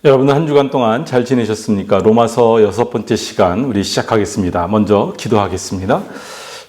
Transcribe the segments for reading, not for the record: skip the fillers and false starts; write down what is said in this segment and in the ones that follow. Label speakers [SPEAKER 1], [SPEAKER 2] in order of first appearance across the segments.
[SPEAKER 1] 여러분들 한 주간 동안 잘 지내셨습니까? 로마서 6번째 시간 우리 시작하겠습니다. 먼저 기도하겠습니다.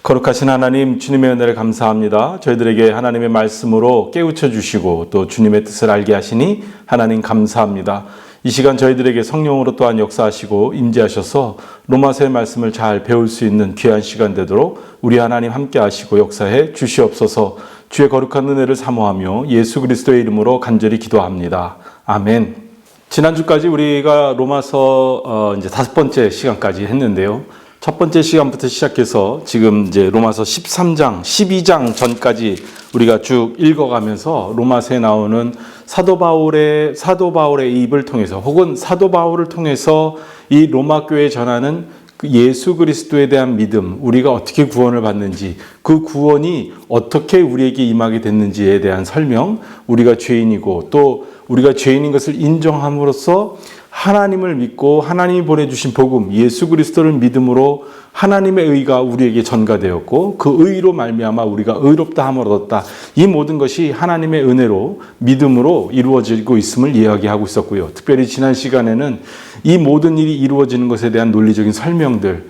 [SPEAKER 1] 거룩하신 하나님, 주님의 은혜를 감사합니다. 저희들에게 하나님의 말씀으로 깨우쳐 주시고 또 주님의 뜻을 알게 하시니 하나님 감사합니다. 이 시간 저희들에게 성령으로 또한 역사하시고 임재하셔서 로마서의 말씀을 잘 배울 수 있는 귀한 시간 되도록 우리 하나님 함께 하시고 역사해 주시옵소서. 주의 거룩한 은혜를 사모하며 예수 그리스도의 이름으로 간절히 기도합니다. 아멘. 지난주까지 우리가 로마서 이제 5번째 시간까지 했는데요. 첫 번째 시간부터 시작해서 지금 이제 로마서 13장, 12장 전까지 우리가 쭉 읽어가면서 로마서에 나오는 사도 바울의 입을 통해서 혹은 사도 바울을 통해서 이 로마 교회에 전하는 그 예수 그리스도에 대한 믿음, 우리가 어떻게 구원을 받는지, 그 구원이 어떻게 우리에게 임하게 됐는지에 대한 설명, 우리가 죄인이고 또 우리가 죄인인 것을 인정함으로써 하나님을 믿고 하나님이 보내주신 복음, 예수 그리스도를 믿음으로 하나님의 의가 우리에게 전가되었고 그 의로 말미암아 우리가 의롭다 함을 얻었다. 이 모든 것이 하나님의 은혜로 믿음으로 이루어지고 있음을 이야기하고 있었고요. 특별히 지난 시간에는 이 모든 일이 이루어지는 것에 대한 논리적인 설명들,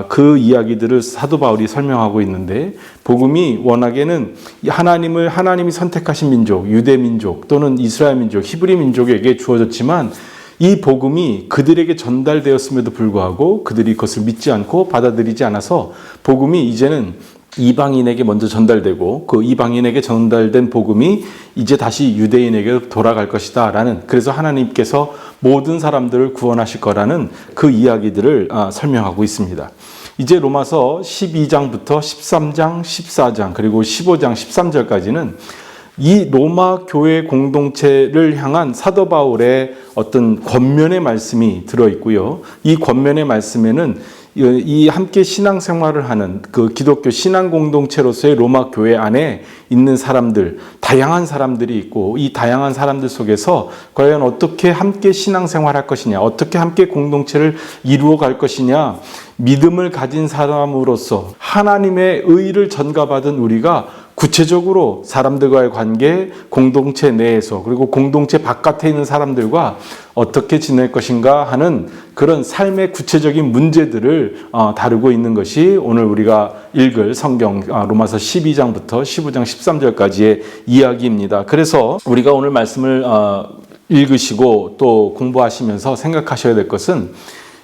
[SPEAKER 1] 그 이야기들을 사도 바울이 설명하고 있는데, 복음이 워낙에는 하나님이 선택하신 민족, 유대 민족 또는 이스라엘 민족, 히브리 민족에게 주어졌지만 이 복음이 그들에게 전달되었음에도 불구하고 그들이 그것을 믿지 않고 받아들이지 않아서 복음이 이제는 이방인에게 먼저 전달되고 그 이방인에게 전달된 복음이 이제 다시 유대인에게 돌아갈 것이다 라는, 그래서 하나님께서 모든 사람들을 구원하실 거라는 그 이야기들을 설명하고 있습니다. 이제 로마서 12장부터 13장, 14장 그리고 15장, 13절까지는 이 로마 교회 공동체를 향한 사도 바울의 어떤 권면의 말씀이 들어있고요. 이 권면의 말씀에는 이 함께 신앙생활을 하는 그 기독교 신앙 공동체로서의 로마 교회 안에 있는 사람들, 다양한 사람들이 있고 이 다양한 사람들 속에서 과연 어떻게 함께 신앙생활할 것이냐, 어떻게 함께 공동체를 이루어 갈 것이냐, 믿음을 가진 사람으로서 하나님의 의를 전가받은 우리가 구체적으로 사람들과의 관계, 공동체 내에서 그리고 공동체 바깥에 있는 사람들과 어떻게 지낼 것인가 하는 그런 삶의 구체적인 문제들을 다루고 있는 것이 오늘 우리가 읽을 성경 로마서 12장부터 15장 13절까지의 이야기입니다. 그래서 우리가 오늘 말씀을 읽으시고 또 공부하시면서 생각하셔야 될 것은,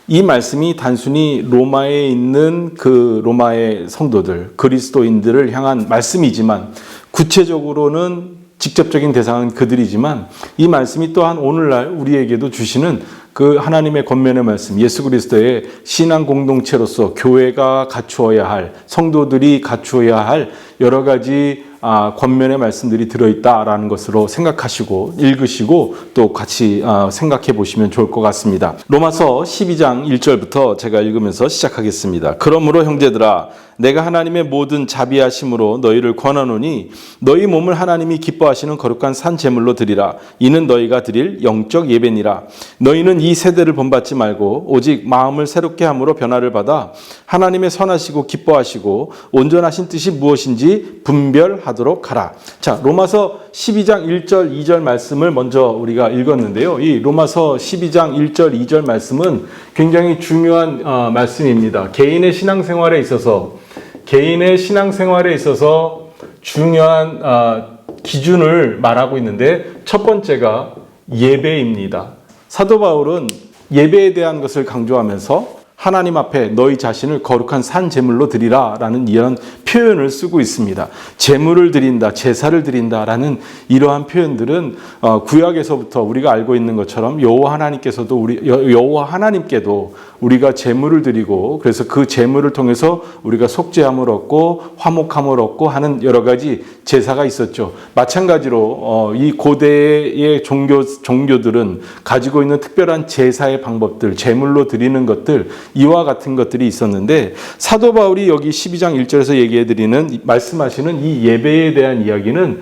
[SPEAKER 1] 이 말씀이 단순히 로마에 있는 그 로마의 성도들, 그리스도인들을 향한 말씀이지만 구체적으로는 직접적인 대상은 그들이지만 이 말씀이 또한 오늘날 우리에게도 주시는 그 하나님의 권면의 말씀, 예수 그리스도의 신앙 공동체로서 교회가 갖추어야 할, 성도들이 갖추어야 할 여러 가지 권면의 말씀들이 들어있다라는 것으로 생각하시고 읽으시고 또 같이 생각해 보시면 좋을 것 같습니다. 로마서 12장 1절부터 제가 읽으면서 시작하겠습니다. 그러므로 형제들아, 내가 하나님의 모든 자비하심으로 너희를 권하노니 너희 몸을 하나님이 기뻐하시는 거룩한 산 제물로 드리라. 이는 너희가 드릴 영적 예배니라. 너희는 이 세대를 본받지 말고 오직 마음을 새롭게 함으로 변화를 받아 하나님의 선하시고 기뻐하시고 온전하신 뜻이 무엇인지 분별하도록 하라. 자, 로마서 12장 1절 2절 말씀을 먼저 우리가 읽었는데요. 이 로마서 12장 1절 2절 말씀은 굉장히 중요한 말씀입니다. 개인의 신앙생활에 있어서 중요한 기준을 말하고 있는데, 첫 번째가 예배입니다. 사도 바울은 예배에 대한 것을 강조하면서 하나님 앞에 너희 자신을 거룩한 산 제물로 드리라 라는 이런 표현을 쓰고 있습니다. 제물을 드린다, 제사를 드린다 라는 이러한 표현들은 구약에서부터 우리가 알고 있는 것처럼 여호와 하나님께도 우리가 제물을 드리고, 그래서 그 제물을 통해서 우리가 속죄함을 얻고 화목함을 얻고 하는 여러 가지 제사가 있었죠. 마찬가지로 이 고대의 종교들은 가지고 있는 특별한 제사의 방법들, 제물로 드리는 것들, 이와 같은 것들이 있었는데, 사도 바울이 여기 12장 1절에서 말씀하시는 이 예배에 대한 이야기는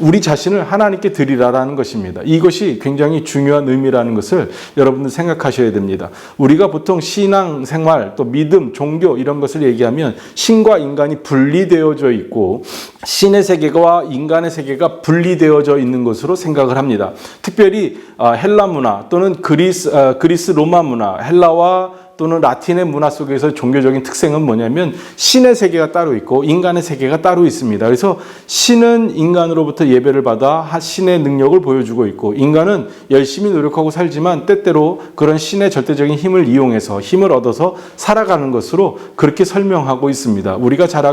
[SPEAKER 1] 우리 자신을 하나님께 드리라라는 것입니다. 이것이 굉장히 중요한 의미라는 것을 여러분들 생각하셔야 됩니다. 우리가 보통 신앙생활, 또 믿음, 종교 이런 것을 얘기하면 신과 인간이 분리되어져 있고 신의 세계와 인간의 세계가 분리되어져 있는 것으로 생각을 합니다. 특별히 헬라 문화 또는 그리스 로마 문화, 헬라와 또는 라틴의 문화 속에서 종교적인 특성은 뭐냐면 신의 세계가 따로 있고 인간의 세계가 따로 있습니다. 그래서 신은 인간으로부터 예배를 받아 신의 능력을 보여주고 있고 인간은 열심히 노력하고 살지만 때때로 그런 신의 절대적인 힘을 이용해서 힘을 얻어서 살아가는 것으로 그렇게 설명하고 있습니다. 우리가 잘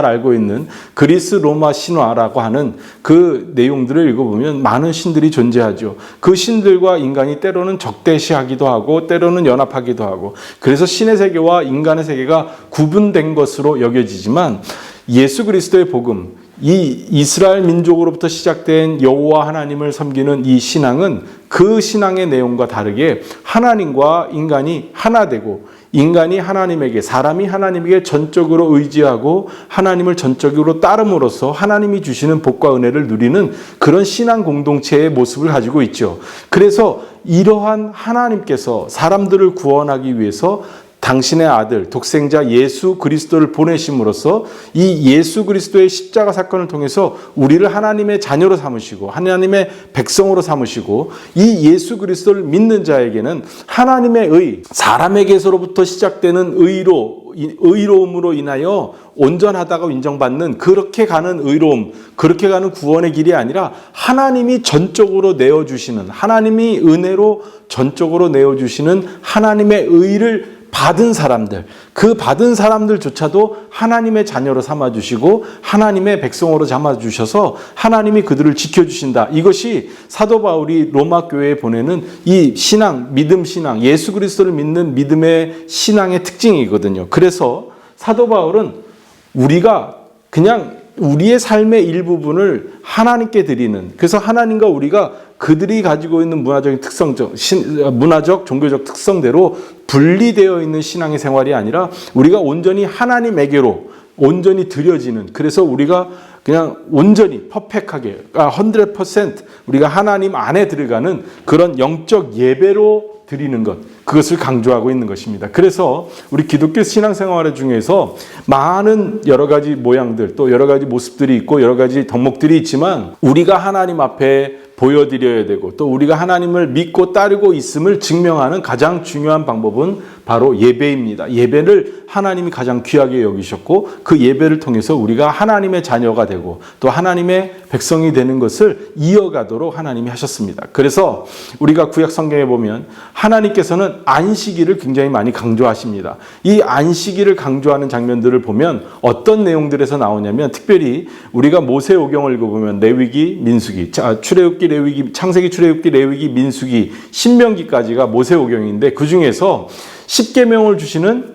[SPEAKER 1] 알고 있는 그리스 로마 신화라고 하는 그 내용들을 읽어보면 많은 신들이 존재하죠. 그 신들과 인간이 때로는 적대시하기도 하고 때로는 연합하기도 하고 그래서 신의 세계와 인간의 세계가 구분된 것으로 여겨지지만 예수 그리스도의 복음, 이 이스라엘 민족으로부터 시작된 여호와 하나님을 섬기는 이 신앙은 그 신앙의 내용과 다르게 하나님과 인간이 하나 되고 인간이 하나님에게, 사람이 하나님에게 전적으로 의지하고 하나님을 전적으로 따름으로써 하나님이 주시는 복과 은혜를 누리는 그런 신앙 공동체의 모습을 가지고 있죠. 그래서 이러한 하나님께서 사람들을 구원하기 위해서 당신의 아들, 독생자 예수 그리스도를 보내심으로써 이 예수 그리스도의 십자가 사건을 통해서 우리를 하나님의 자녀로 삼으시고 하나님의 백성으로 삼으시고 이 예수 그리스도를 믿는 자에게는 하나님의 의, 사람에게서로부터 시작되는 의로움으로 인하여 온전하다고 인정받는 그렇게 가는 의로움, 그렇게 가는 구원의 길이 아니라 하나님이 전적으로 내어주시는, 하나님이 은혜로 전적으로 내어주시는 하나님의 의를 받은 사람들, 그 받은 사람들조차도 하나님의 자녀로 삼아주시고 하나님의 백성으로 삼아주셔서 하나님이 그들을 지켜주신다. 이것이 사도 바울이 로마 교회에 보내는 이 신앙, 믿음 신앙, 예수 그리스도를 믿는 믿음의 신앙의 특징이거든요. 그래서 사도 바울은 우리가 그냥 우리의 삶의 일부분을 하나님께 드리는, 그래서 하나님과 우리가 그들이 가지고 있는 문화적, 종교적 특성대로 분리되어 있는 신앙의 생활이 아니라 우리가 온전히 하나님에게로 온전히 드려지는, 그래서 우리가 그냥 온전히 퍼펙하게 100% 우리가 하나님 안에 들어가는 그런 영적 예배로 드리는 것, 그것을 강조하고 있는 것입니다. 그래서 우리 기독교 신앙생활 중에서 많은 여러 가지 모양들, 또 여러 가지 모습들이 있고 여러 가지 덕목들이 있지만 우리가 하나님 앞에 보여드려야 되고 또 우리가 하나님을 믿고 따르고 있음을 증명하는 가장 중요한 방법은 바로 예배입니다. 예배를 하나님이 가장 귀하게 여기셨고 그 예배를 통해서 우리가 하나님의 자녀가 되고 또 하나님의 백성이 되는 것을 이어가도록 하나님이 하셨습니다. 그래서 우리가 구약 성경에 보면 하나님께서는 안식일을 굉장히 많이 강조하십니다. 이 안식일을 강조하는 장면들을 보면 어떤 내용들에서 나오냐면 특별히 우리가 모세오경을 읽어보면 레위기, 민수기, 출애굽기, 레위기, 창세기, 출애굽기, 레위기, 민수기, 신명기까지가 모세오경인데 그 중에서 십계명을 주시는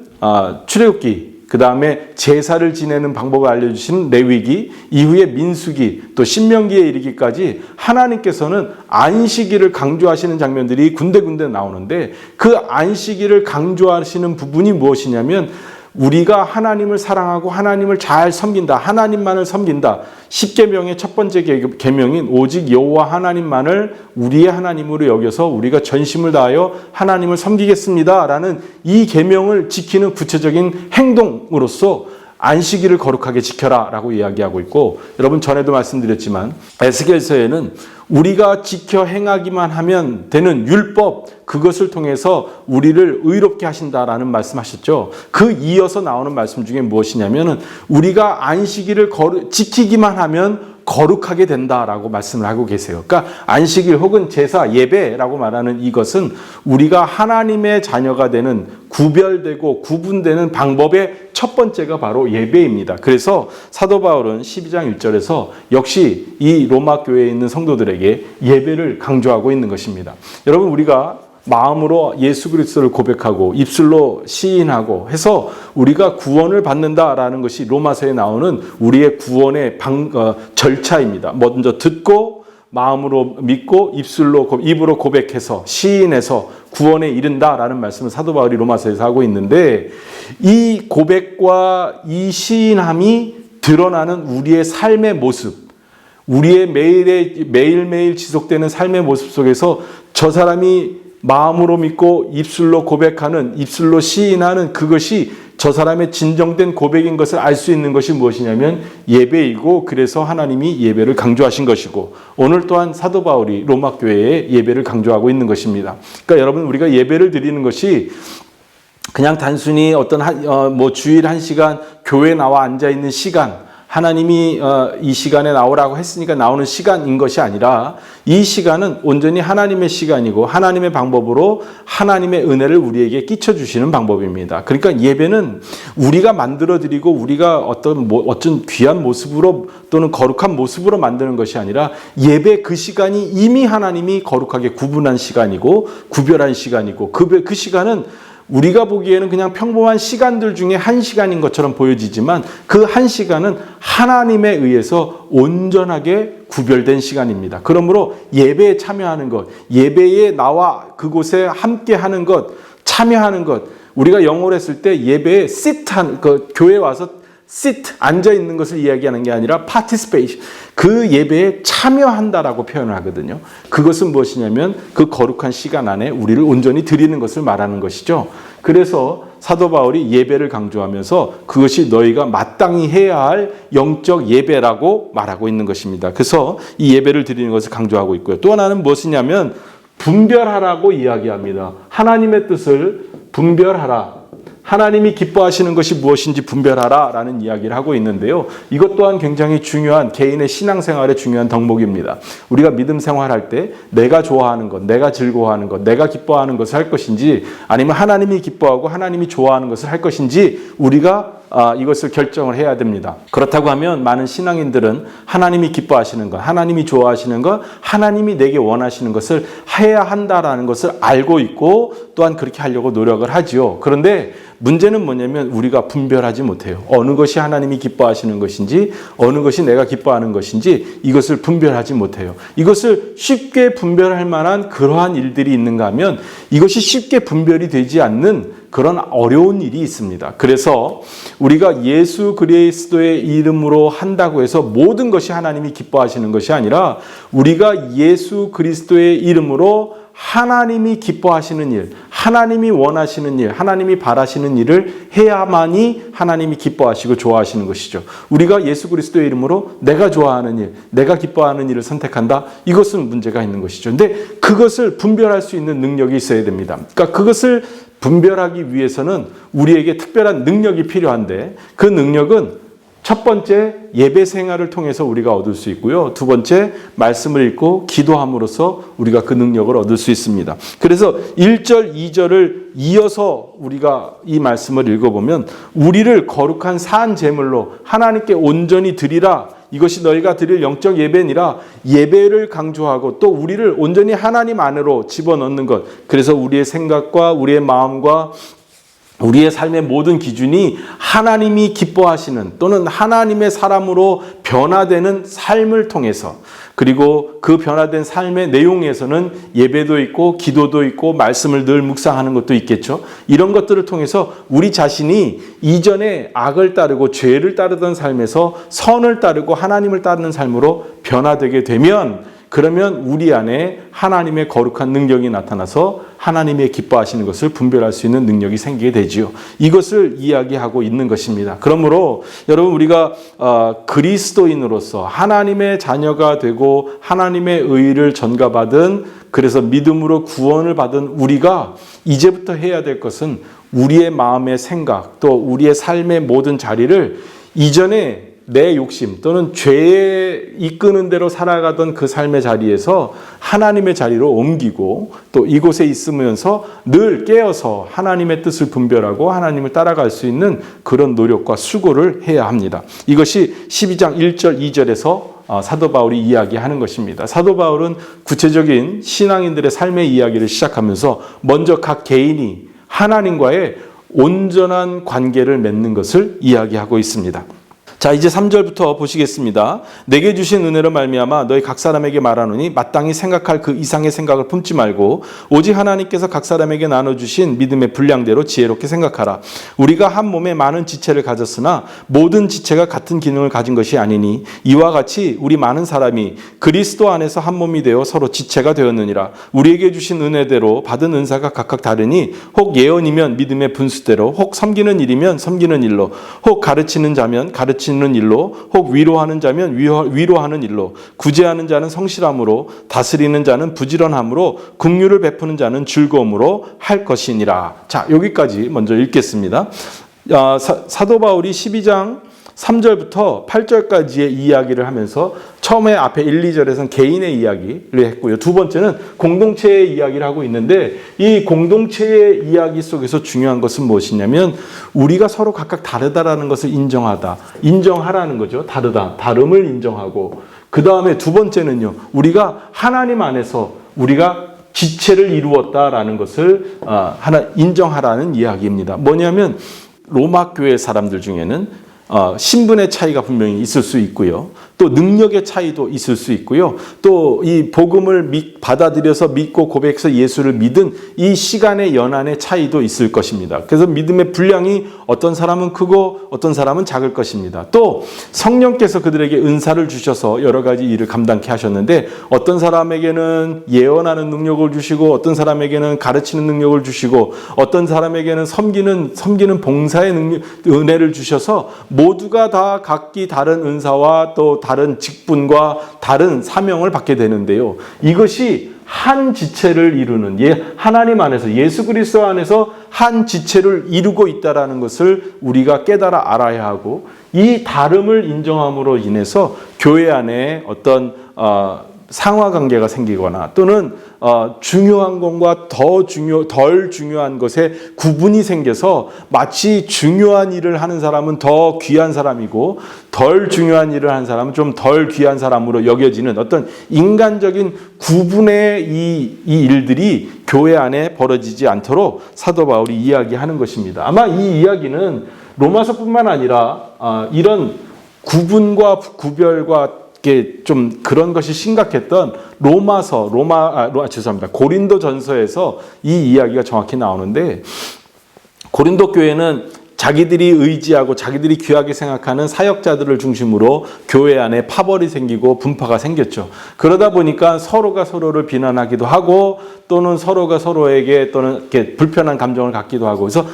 [SPEAKER 1] 출애굽기, 그 다음에 제사를 지내는 방법을 알려주시는 레위기, 이후에 민수기, 또 신명기에 이르기까지 하나님께서는 안식일을 강조하시는 장면들이 군데군데 나오는데 그 안식일을 강조하시는 부분이 무엇이냐면 우리가 하나님을 사랑하고 하나님을 잘 섬긴다, 하나님만을 섬긴다. 십계명의 첫 번째 계명인 오직 여호와 하나님만을 우리의 하나님으로 여겨서 우리가 전심을 다하여 하나님을 섬기겠습니다 라는 이 계명을 지키는 구체적인 행동으로서 안식일을 거룩하게 지켜라 라고 이야기하고 있고, 여러분 전에도 말씀드렸지만 에스겔서에는 우리가 지켜 행하기만 하면 되는 율법, 그것을 통해서 우리를 의롭게 하신다라는 말씀하셨죠. 그 이어서 나오는 말씀 중에 무엇이냐면은 우리가 안식일을 지키기만 하면 거룩하게 된다라고 말씀을 하고 계세요. 그러니까 안식일 혹은 제사, 예배라고 말하는 이것은 우리가 하나님의 자녀가 되는 구별되고 구분되는 방법의 첫 번째가 바로 예배입니다. 그래서 사도 바울은 12장 1절에서 역시 이 로마 교회에 있는 성도들에게 예배를 강조하고 있는 것입니다. 여러분 우리가 마음으로 예수 그리스도를 고백하고 입술로 시인하고 해서 우리가 구원을 받는다라는 것이 로마서에 나오는 우리의 구원의 절차입니다. 먼저 듣고 마음으로 믿고 입으로 고백해서 시인해서 구원에 이른다라는 말씀을 사도 바울이 로마서에서 하고 있는데 이 고백과 이 시인함이 드러나는 우리의 삶의 모습, 우리의 매일매일 지속되는 삶의 모습 속에서 저 사람이 마음으로 믿고 입술로 고백하는, 입술로 시인하는 그것이 저 사람의 진정된 고백인 것을 알 수 있는 것이 무엇이냐면 예배이고, 그래서 하나님이 예배를 강조하신 것이고, 오늘 또한 사도 바울이 로마 교회에 예배를 강조하고 있는 것입니다. 그러니까 여러분, 우리가 예배를 드리는 것이 그냥 단순히 어떤 주일 1시간 교회에 나와 앉아 있는 시간, 하나님이 이 시간에 나오라고 했으니까 나오는 시간인 것이 아니라, 이 시간은 온전히 하나님의 시간이고 하나님의 방법으로 하나님의 은혜를 우리에게 끼쳐주시는 방법입니다. 그러니까 예배는 우리가 만들어드리고 우리가 어떤 귀한 모습으로 또는 거룩한 모습으로 만드는 것이 아니라, 예배 그 시간이 이미 하나님이 거룩하게 구분한 시간이고 구별한 시간이고, 그 시간은 우리가 보기에는 그냥 평범한 시간들 중에 한 시간인 것처럼 보여지지만, 그 한 시간은 하나님에 의해서 온전하게 구별된 시간입니다. 그러므로 예배에 참여하는 것, 예배에 나와 그곳에 함께 하는 것, 참여하는 것, 우리가 영어로 했을 때 예배에 교회에 와서 sit, 앉아 있는 것을 이야기하는 게 아니라 participation, 그 예배에 참여한다라고 표현을 하거든요. 그것은 무엇이냐면 그 거룩한 시간 안에 우리를 온전히 드리는 것을 말하는 것이죠. 그래서 사도 바울이 예배를 강조하면서 그것이 너희가 마땅히 해야 할 영적 예배라고 말하고 있는 것입니다. 그래서 이 예배를 드리는 것을 강조하고 있고요. 또 하나는 무엇이냐면 분별하라고 이야기합니다. 하나님의 뜻을 분별하라. 하나님이 기뻐하시는 것이 무엇인지 분별하라 라는 이야기를 하고 있는데요. 이것 또한 굉장히 중요한, 개인의 신앙생활에 중요한 덕목입니다. 우리가 믿음 생활할 때 내가 좋아하는 것, 내가 즐거워하는 것, 내가 기뻐하는 것을 할 것인지, 아니면 하나님이 기뻐하고 하나님이 좋아하는 것을 할 것인지 우리가 이것을 결정을 해야 됩니다. 그렇다고 하면 많은 신앙인들은 하나님이 기뻐하시는 것, 하나님이 좋아하시는 것, 하나님이 내게 원하시는 것을 해야 한다라는 것을 알고 있고 또한 그렇게 하려고 노력을 하지요. 그런데 문제는 뭐냐면 우리가 분별하지 못해요. 어느 것이 하나님이 기뻐하시는 것인지, 어느 것이 내가 기뻐하는 것인지 이것을 분별하지 못해요. 이것을 쉽게 분별할 만한 그러한 일들이 있는가 하면 이것이 쉽게 분별이 되지 않는 그런 어려운 일이 있습니다. 그래서 우리가 예수 그리스도의 이름으로 한다고 해서 모든 것이 하나님이 기뻐하시는 것이 아니라, 우리가 예수 그리스도의 이름으로 하나님이 기뻐하시는 일, 하나님이 원하시는 일, 하나님이 바라시는 일을 해야만이 하나님이 기뻐하시고 좋아하시는 것이죠. 우리가 예수 그리스도의 이름으로 내가 좋아하는 일, 내가 기뻐하는 일을 선택한다? 이것은 문제가 있는 것이죠. 근데 그것을 분별할 수 있는 능력이 있어야 됩니다. 그러니까 그것을 분별하기 위해서는 우리에게 특별한 능력이 필요한데, 그 능력은 첫 번째 예배 생활을 통해서 우리가 얻을 수 있고요. 두 번째 말씀을 읽고 기도함으로써 우리가 그 능력을 얻을 수 있습니다. 그래서 1절, 2절을 이어서 우리가 이 말씀을 읽어보면, 우리를 거룩한 산 제물로 하나님께 온전히 드리라, 이것이 너희가 드릴 영적 예배니라, 예배를 강조하고 또 우리를 온전히 하나님 안으로 집어넣는 것, 그래서 우리의 생각과 우리의 마음과 우리의 삶의 모든 기준이 하나님이 기뻐하시는 또는 하나님의 사람으로 변화되는 삶을 통해서, 그리고 그 변화된 삶의 내용에서는 예배도 있고 기도도 있고 말씀을 늘 묵상하는 것도 있겠죠. 이런 것들을 통해서 우리 자신이 이전에 악을 따르고 죄를 따르던 삶에서 선을 따르고 하나님을 따르는 삶으로 변화되게 되면, 그러면 우리 안에 하나님의 거룩한 능력이 나타나서 하나님의 기뻐하시는 것을 분별할 수 있는 능력이 생기게 되지요. 이것을 이야기하고 있는 것입니다. 그러므로 여러분, 우리가 그리스도인으로서 하나님의 자녀가 되고 하나님의 의를 전가받은, 그래서 믿음으로 구원을 받은 우리가 이제부터 해야 될 것은 우리의 마음의 생각, 또 우리의 삶의 모든 자리를 이전에 내 욕심 또는 죄에 이끄는 대로 살아가던 그 삶의 자리에서 하나님의 자리로 옮기고, 또 이곳에 있으면서 늘 깨어서 하나님의 뜻을 분별하고 하나님을 따라갈 수 있는 그런 노력과 수고를 해야 합니다. 이것이 12장 1절 2절에서 사도 바울이 이야기하는 것입니다. 사도 바울은 구체적인 신앙인들의 삶의 이야기를 시작하면서 먼저 각 개인이 하나님과의 온전한 관계를 맺는 것을 이야기하고 있습니다. 자, 이제 3절부터 보시겠습니다. 내게 주신 은혜로 말미암아 너희 각 사람에게 말하노니 마땅히 생각할 그 이상의 생각을 품지 말고 오직 하나님께서 각 사람에게 나눠주신 믿음의 분량대로 지혜롭게 생각하라. 우리가 한 몸에 많은 지체를 가졌으나 모든 지체가 같은 기능을 가진 것이 아니니 이와 같이 우리 많은 사람이 그리스도 안에서 한 몸이 되어 서로 지체가 되었느니라. 우리에게 주신 은혜대로 받은 은사가 각각 다르니 혹 예언이면 믿음의 분수대로, 혹 섬기는 일이면 섬기는 일로, 혹 가르치는 자면 가르치는 일로, 혹 위로하는 자면 위로하는 일로, 구제하는 자는 성실함으로, 다스리는 자는 부지런함으로, 긍휼을 베푸는 자는 즐거움으로 할 것이니라. 자, 여기까지 먼저 읽겠습니다. 사도 바울이 12장 3절부터 8절까지의 이야기를 하면서 처음에 앞에 1, 2절에서는 개인의 이야기를 했고요. 두 번째는 공동체의 이야기를 하고 있는데 이 공동체의 이야기 속에서 중요한 것은 무엇이냐면 우리가 서로 각각 다르다라는 것을 인정하라는 거죠. 다름을 인정하고 그 다음에 두 번째는요. 우리가 하나님 안에서 우리가 지체를 이루었다라는 것을 인정하라는 이야기입니다. 뭐냐면 로마 교회 사람들 중에는 신분의 차이가 분명히 있을 수 있고요. 또 능력의 차이도 있을 수 있고요. 또 이 복음을 받아들여서 믿고 고백해서 예수를 믿은 이 시간의 연한의 차이도 있을 것입니다. 그래서 믿음의 분량이 어떤 사람은 크고 어떤 사람은 작을 것입니다. 또 성령께서 그들에게 은사를 주셔서 여러 가지 일을 감당케 하셨는데 어떤 사람에게는 예언하는 능력을 주시고 어떤 사람에게는 가르치는 능력을 주시고 어떤 사람에게는 섬기는 봉사의 은혜를 주셔서 모두가 다 각기 다른 은사와 또 다른 직분과 다른 사명을 받게 되는데요. 이것이 한 지체를 이루는 하나님 안에서 예수 그리스도 안에서 한 지체를 이루고 있다라는 것을 우리가 깨달아 알아야 하고 이 다름을 인정함으로 인해서 교회 안에 어떤 상하관계가 생기거나 또는 중요한 것과 덜 중요한 것에 구분이 생겨서 마치 중요한 일을 하는 사람은 더 귀한 사람이고 덜 중요한 일을 하는 사람은 좀 덜 귀한 사람으로 여겨지는 어떤 인간적인 구분의 이 일들이 교회 안에 벌어지지 않도록 사도 바울이 이야기하는 것입니다. 아마 이 이야기는 로마서뿐만 아니라 이런 구분과 구별과 좀 그런 것이 심각했던 고린도전서에서 이 이야기가 정확히 나오는데 고린도 교회는 자기들이 의지하고 자기들이 귀하게 생각하는 사역자들을 중심으로 교회 안에 파벌이 생기고 분파가 생겼죠. 그러다 보니까 서로가 서로를 비난하기도 하고 또는 서로가 서로에게 또는 이렇게 불편한 감정을 갖기도 하고 그래서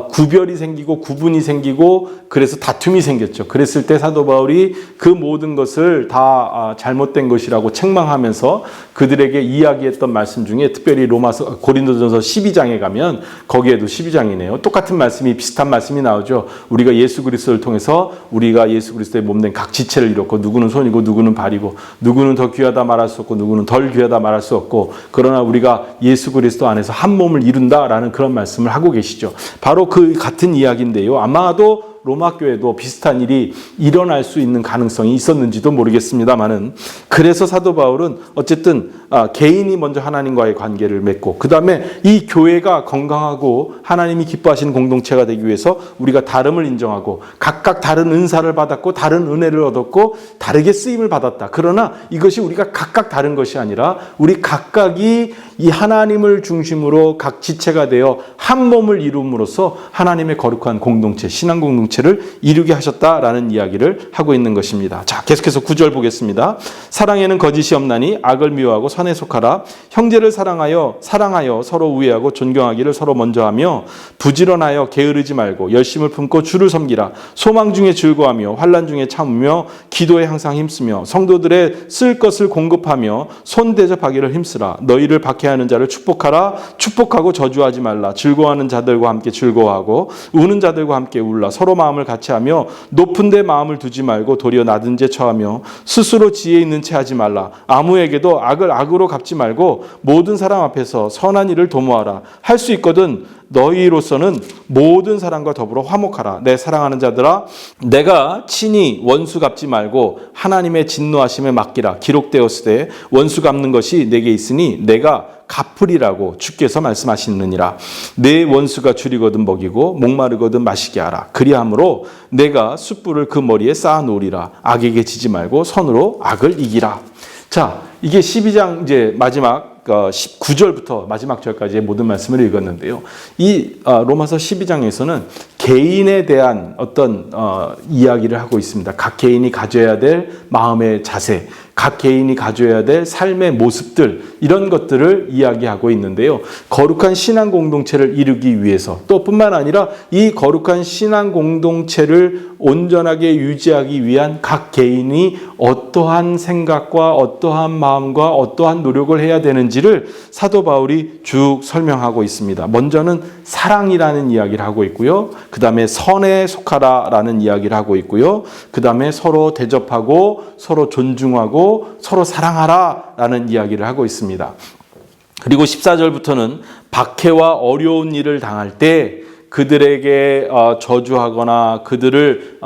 [SPEAKER 1] 구별이 생기고 구분이 생기고 그래서 다툼이 생겼죠. 그랬을 때 사도 바울이 그 모든 것을 다 잘못된 것이라고 책망하면서 그들에게 이야기했던 말씀 중에 특별히 고린도전서 12장에 가면 거기에도 12장이네요. 똑같은 말씀이 비슷한 말씀이 나오죠. 우리가 예수 그리스도를 통해서 우리가 예수 그리스도의 몸된 각 지체를 이뤘고 누구는 손이고 누구는 발이고 누구는 더 귀하다 말할 수 없고 누구는 덜 귀하다 말할 수 없고 그러나 우리가 예수 그리스도 안에서 한 몸을 이룬다라는 그런 말씀을 하고 계시죠. 바로 그 같은 이야기인데요. 아마도 로마 교회도 비슷한 일이 일어날 수 있는 가능성이 있었는지도 모르겠습니다만은 그래서 사도 바울은 어쨌든 개인이 먼저 하나님과의 관계를 맺고 그 다음에 이 교회가 건강하고 하나님이 기뻐하시는 공동체가 되기 위해서 우리가 다름을 인정하고 각각 다른 은사를 받았고 다른 은혜를 얻었고 다르게 쓰임을 받았다. 그러나 이것이 우리가 각각 다른 것이 아니라 우리 각각이 이 하나님을 중심으로 각 지체가 되어 한 몸을 이룸으로써 하나님의 거룩한 공동체, 신앙 공동체를 이루게 하셨다라는 이야기를 하고 있는 것입니다. 자, 계속해서 9절 보겠습니다. 사랑에는 거짓이 없나니 악을 미워하고 선에 속하라. 형제를 사랑하여 서로 우애하고 존경하기를 서로 먼저 하며 부지런하여 게으르지 말고 열심을 품고 주를 섬기라. 소망 중에 즐거워하며 환난 중에 참으며 기도에 항상 힘쓰며 성도들의 쓸 것을 공급하며 손 대접하기를 힘쓰라. 너희를 박해하는 자를 축복하라. 축복하고 저주하지 말라. 즐거워하는 자들과 함께 즐거워하고 우는 자들과 함께 울라. 서로 마음을 같이 하며 높은 데 마음을 두지 말고 도리어 낮은 데 처하며 스스로 지혜 있는 채 하지 말라. 아무에게도 악을 악으로 갚지 말고 모든 사람 앞에서 선한 일을 도모하라. 할 수 있거든 너희로서는 모든 사람과 더불어 화목하라. 내 사랑하는 자들아, 내가 친히 원수 갚지 말고 하나님의 진노하심에 맡기라. 기록되었으되 원수 갚는 것이 내게 있으니 내가 갚으리라고 주께서 말씀하시느니라. 내 원수가 줄이거든 먹이고 목마르거든 마시게 하라. 그리함으로 내가 숯불을 그 머리에 쌓아 놓으리라. 악에게 지지 말고 선으로 악을 이기라. 자, 이게 12장 이제 마지막 19절부터 마지막 절까지의 모든 말씀을 읽었는데요. 이 로마서 12장에서는 개인에 대한 어떤 이야기를 하고 있습니다. 각 개인이 가져야 될 마음의 자세, 각 개인이 가져야 될 삶의 모습들, 이런 것들을 이야기하고 있는데요. 거룩한 신앙 공동체를 이루기 위해서, 또 뿐만 아니라 이 거룩한 신앙 공동체를 온전하게 유지하기 위한 각 개인이 어떠한 생각과 어떠한 마음과 어떠한 노력을 해야 되는지를 사도 바울이 쭉 설명하고 있습니다. 먼저는 사랑이라는 이야기를 하고 있고요. 그 다음에 선에 속하라라는 이야기를 하고 있고요. 그 다음에 서로 대접하고 서로 존중하고 서로 사랑하라라는 이야기를 하고 있습니다. 그리고 14절부터는 박해와 어려운 일을 당할 때 그들에게 저주하거나 그들을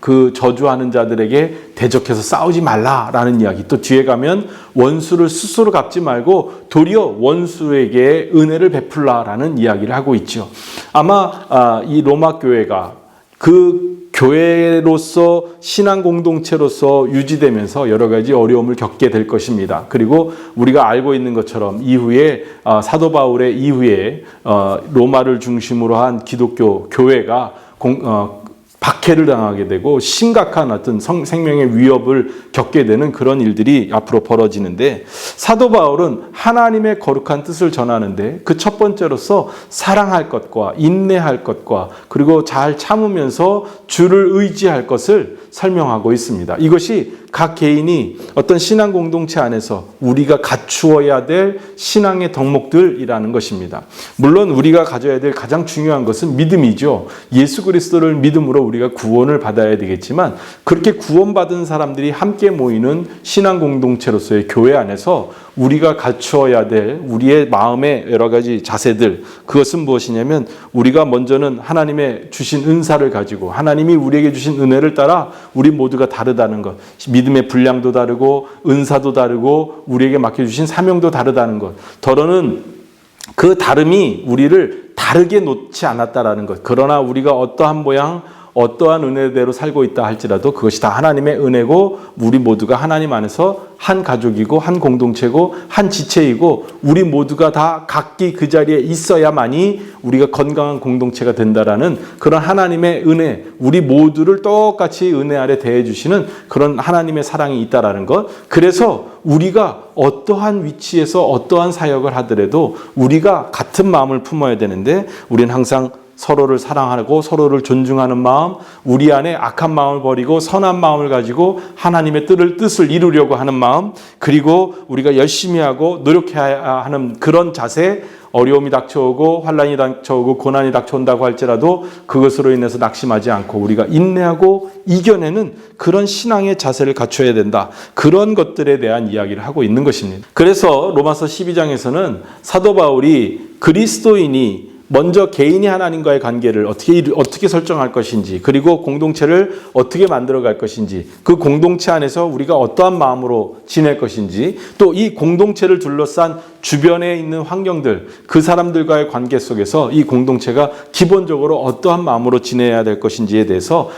[SPEAKER 1] 그 저주하는 자들에게 대적해서 싸우지 말라라는 이야기. 또 뒤에 가면 원수를 스스로 갚지 말고 도리어 원수에게 은혜를 베풀라라는 이야기를 하고 있죠. 아마 이 로마 교회가 그 교회로서 신앙 공동체로서 유지되면서 여러 가지 어려움을 겪게 될 것입니다. 그리고 우리가 알고 있는 것처럼 이후에 사도 바울의 이후에 로마를 중심으로 한 기독교 교회가 박해를 당하게 되고 심각한 어떤 생명의 위협을 겪게 되는 그런 일들이 앞으로 벌어지는데, 사도 바울은 하나님의 거룩한 뜻을 전하는데 그 첫 번째로서 사랑할 것과 인내할 것과 그리고 잘 참으면서 주를 의지할 것을 설명하고 있습니다. 이것이 각 개인이 어떤 신앙 공동체 안에서 우리가 갖추어야 될 신앙의 덕목들이라는 것입니다. 물론 우리가 가져야 될 가장 중요한 것은 믿음이죠. 예수 그리스도를 믿음으로 우리가 구원을 받아야 되겠지만, 그렇게 구원받은 사람들이 함께 모이는 신앙 공동체로서의 교회 안에서 우리가 갖추어야 될 우리의 마음의 여러 가지 자세들, 그것은 무엇이냐면 우리가 먼저는 하나님의 주신 은사를 가지고 하나님이 우리에게 주신 은혜를 따라 우리 모두가 다르다는 것, 믿음의 분량도 다르고 은사도 다르고 우리에게 맡겨주신 사명도 다르다는 것, 더러는 그 다름이 우리를 다르게 놓지 않았다라는 것. 그러나 우리가 어떠한 모양 어떠한 은혜대로 살고 있다 할지라도 그것이 다 하나님의 은혜고 우리 모두가 하나님 안에서 한 가족이고 한 공동체고 한 지체이고 우리 모두가 다 각기 그 자리에 있어야만이 우리가 건강한 공동체가 된다라는 그런 하나님의 은혜, 우리 모두를 똑같이 은혜 아래 대해 주시는 그런 하나님의 사랑이 있다라는 것. 그래서 우리가 어떠한 위치에서 어떠한 사역을 하더라도 우리가 같은 마음을 품어야 되는데, 우리는 항상 서로를 사랑하고 서로를 존중하는 마음, 우리 안에 악한 마음을 버리고 선한 마음을 가지고 하나님의 뜻을 이루려고 하는 마음, 그리고 우리가 열심히 하고 노력해야 하는 그런 자세, 어려움이 닥쳐오고 환난이 닥쳐오고 고난이 닥쳐온다고 할지라도 그것으로 인해서 낙심하지 않고 우리가 인내하고 이겨내는 그런 신앙의 자세를 갖춰야 된다. 그런 것들에 대한 이야기를 하고 있는 것입니다. 그래서 로마서 12장에서는 사도 바울이 그리스도인이 먼저 개인이 하나님과의 관계를 어떻게 설정할 것인지, 그리고 공동체를 어떻게 만들어갈 것인지, 그 공동체 안에서 우리가 어떠한 마음으로 지낼 것인지, 또 이 공동체를 둘러싼 주변에 있는 환경들, 그 사람들과의 관계 속에서 이 공동체가 기본적으로 어떠한 마음으로 지내야 될 것인지에 대해서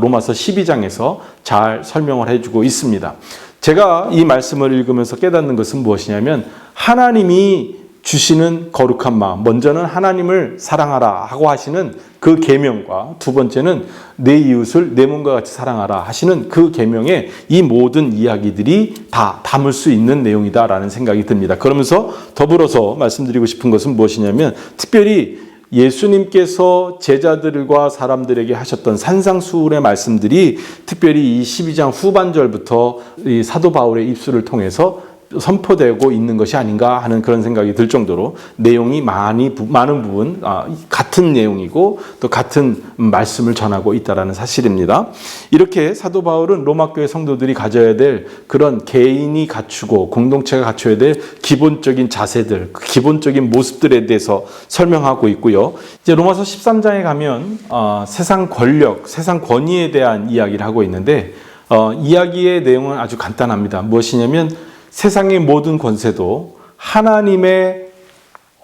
[SPEAKER 1] 로마서 12장에서 잘 설명을 해주고 있습니다. 제가 이 말씀을 읽으면서 깨닫는 것은 무엇이냐면, 하나님이 주시는 거룩한 마음, 먼저는 하나님을 사랑하라 하고 하시는 그 계명과, 두 번째는 내 이웃을 내 몸과 같이 사랑하라 하시는 그 계명에 이 모든 이야기들이 다 담을 수 있는 내용이다라는 생각이 듭니다. 그러면서 더불어서 말씀드리고 싶은 것은 무엇이냐면, 특별히 예수님께서 제자들과 사람들에게 하셨던 산상수훈의 말씀들이 특별히 이 12장 후반절부터 이 사도 바울의 입술을 통해서 선포되고 있는 것이 아닌가 하는 그런 생각이 들 정도로 내용이 많은 부분 같은 내용이고 또 같은 말씀을 전하고 있다는 사실입니다. 이렇게 사도 바울은 로마 교회 성도들이 가져야 될 그런 개인이 갖추고 공동체가 갖춰야 될 기본적인 자세들, 그 기본적인 모습들에 대해서 설명하고 있고요. 이제 로마서 13장에 가면 세상 권력, 세상 권위에 대한 이야기를 하고 있는데 이야기의 내용은 아주 간단합니다. 무엇이냐면 세상의 모든 권세도 하나님의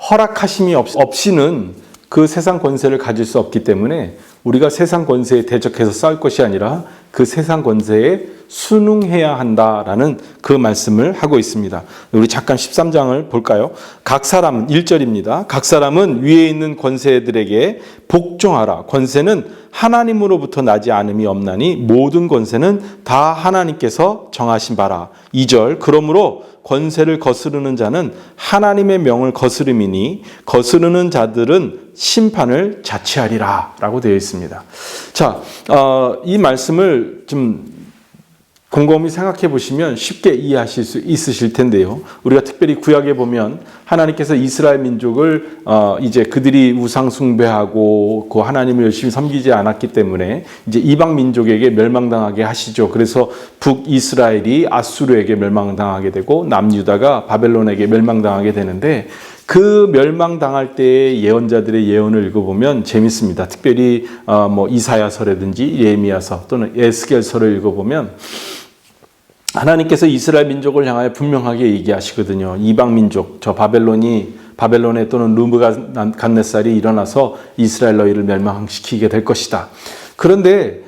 [SPEAKER 1] 허락하심이 없이는 그 세상 권세를 가질 수 없기 때문에 우리가 세상 권세에 대적해서 싸울 것이 아니라 그 세상 권세에 순응해야 한다라는 그 말씀을 하고 있습니다. 우리 잠깐 13장을 볼까요? 각 사람은 1절입니다. 각 사람은 위에 있는 권세들에게 복종하라. 권세는 하나님으로부터 나지 않음이 없나니 모든 권세는 다 하나님께서 정하신 바라. 2절 그러므로 권세를 거스르는 자는 하나님의 명을 거스름이니 거스르는 자들은 심판을 자취하리라 라고 되어 있습니다. 자, 이 말씀을 좀 곰곰이 생각해 보시면 쉽게 이해하실 수 있으실 텐데요. 우리가 특별히 구약에 보면 하나님께서 이스라엘 민족을 이제 그들이 우상 숭배하고 그 하나님을 열심히 섬기지 않았기 때문에 이제 이방 민족에게 멸망당하게 하시죠. 그래서 북이스라엘이 아수르에게 멸망당하게 되고 남유다가 바벨론에게 멸망당하게 되는데 그 멸망당할 때의 예언자들의 예언을 읽어보면 재밌습니다. 특별히 뭐 이사야서라든지 예레미야서 또는 에스겔서를 읽어보면 하나님께서 이스라엘 민족을 향하여 분명하게 얘기하시거든요. 이방 민족, 저 바벨론에 또는 르므갓네살이 일어나서 이스라엘 너희를 멸망시키게 될 것이다. 그런데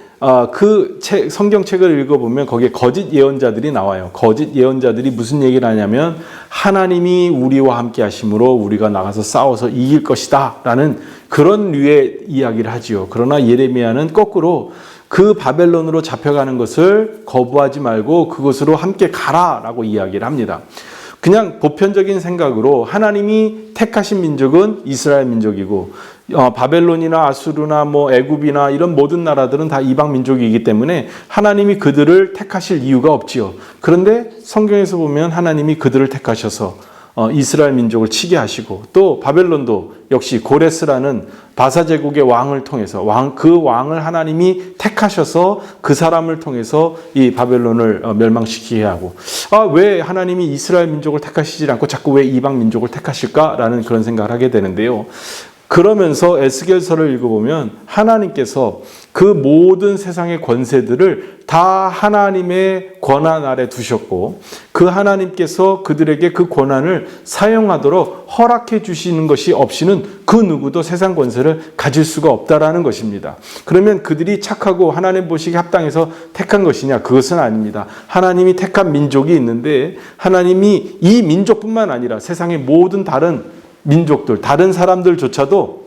[SPEAKER 1] 그 성경책을 읽어보면 거기에 거짓 예언자들이 나와요. 거짓 예언자들이 무슨 얘기를 하냐면 하나님이 우리와 함께 하심으로 우리가 나가서 싸워서 이길 것이다 라는 그런 류의 이야기를 하지요. 그러나 예레미야는 거꾸로 그 바벨론으로 잡혀가는 것을 거부하지 말고 그곳으로 함께 가라라고 이야기를 합니다. 그냥 보편적인 생각으로 하나님이 택하신 민족은 이스라엘 민족이고 바벨론이나 아수르나 뭐 애굽이나 이런 모든 나라들은 다 이방 민족이기 때문에 하나님이 그들을 택하실 이유가 없지요. 그런데 성경에서 보면 하나님이 그들을 택하셔서 이스라엘 민족을 치게 하시고 또 바벨론도 역시 고레스라는 바사 제국의 왕을 통해서 그 왕을 하나님이 택하셔서 그 사람을 통해서 이 바벨론을 멸망시키게 하고 왜 하나님이 이스라엘 민족을 택하시지 않고 자꾸 왜 이방 민족을 택하실까라는 그런 생각을 하게 되는데요. 그러면서 에스겔서를 읽어보면 하나님께서 그 모든 세상의 권세들을 다 하나님의 권한 아래 두셨고 그 하나님께서 그들에게 그 권한을 사용하도록 허락해 주시는 것이 없이는 그 누구도 세상 권세를 가질 수가 없다라는 것입니다. 그러면 그들이 착하고 하나님 보시기에 합당해서 택한 것이냐? 그것은 아닙니다. 하나님이 택한 민족이 있는데 하나님이 이 민족뿐만 아니라 세상의 모든 다른 민족들, 다른 사람들조차도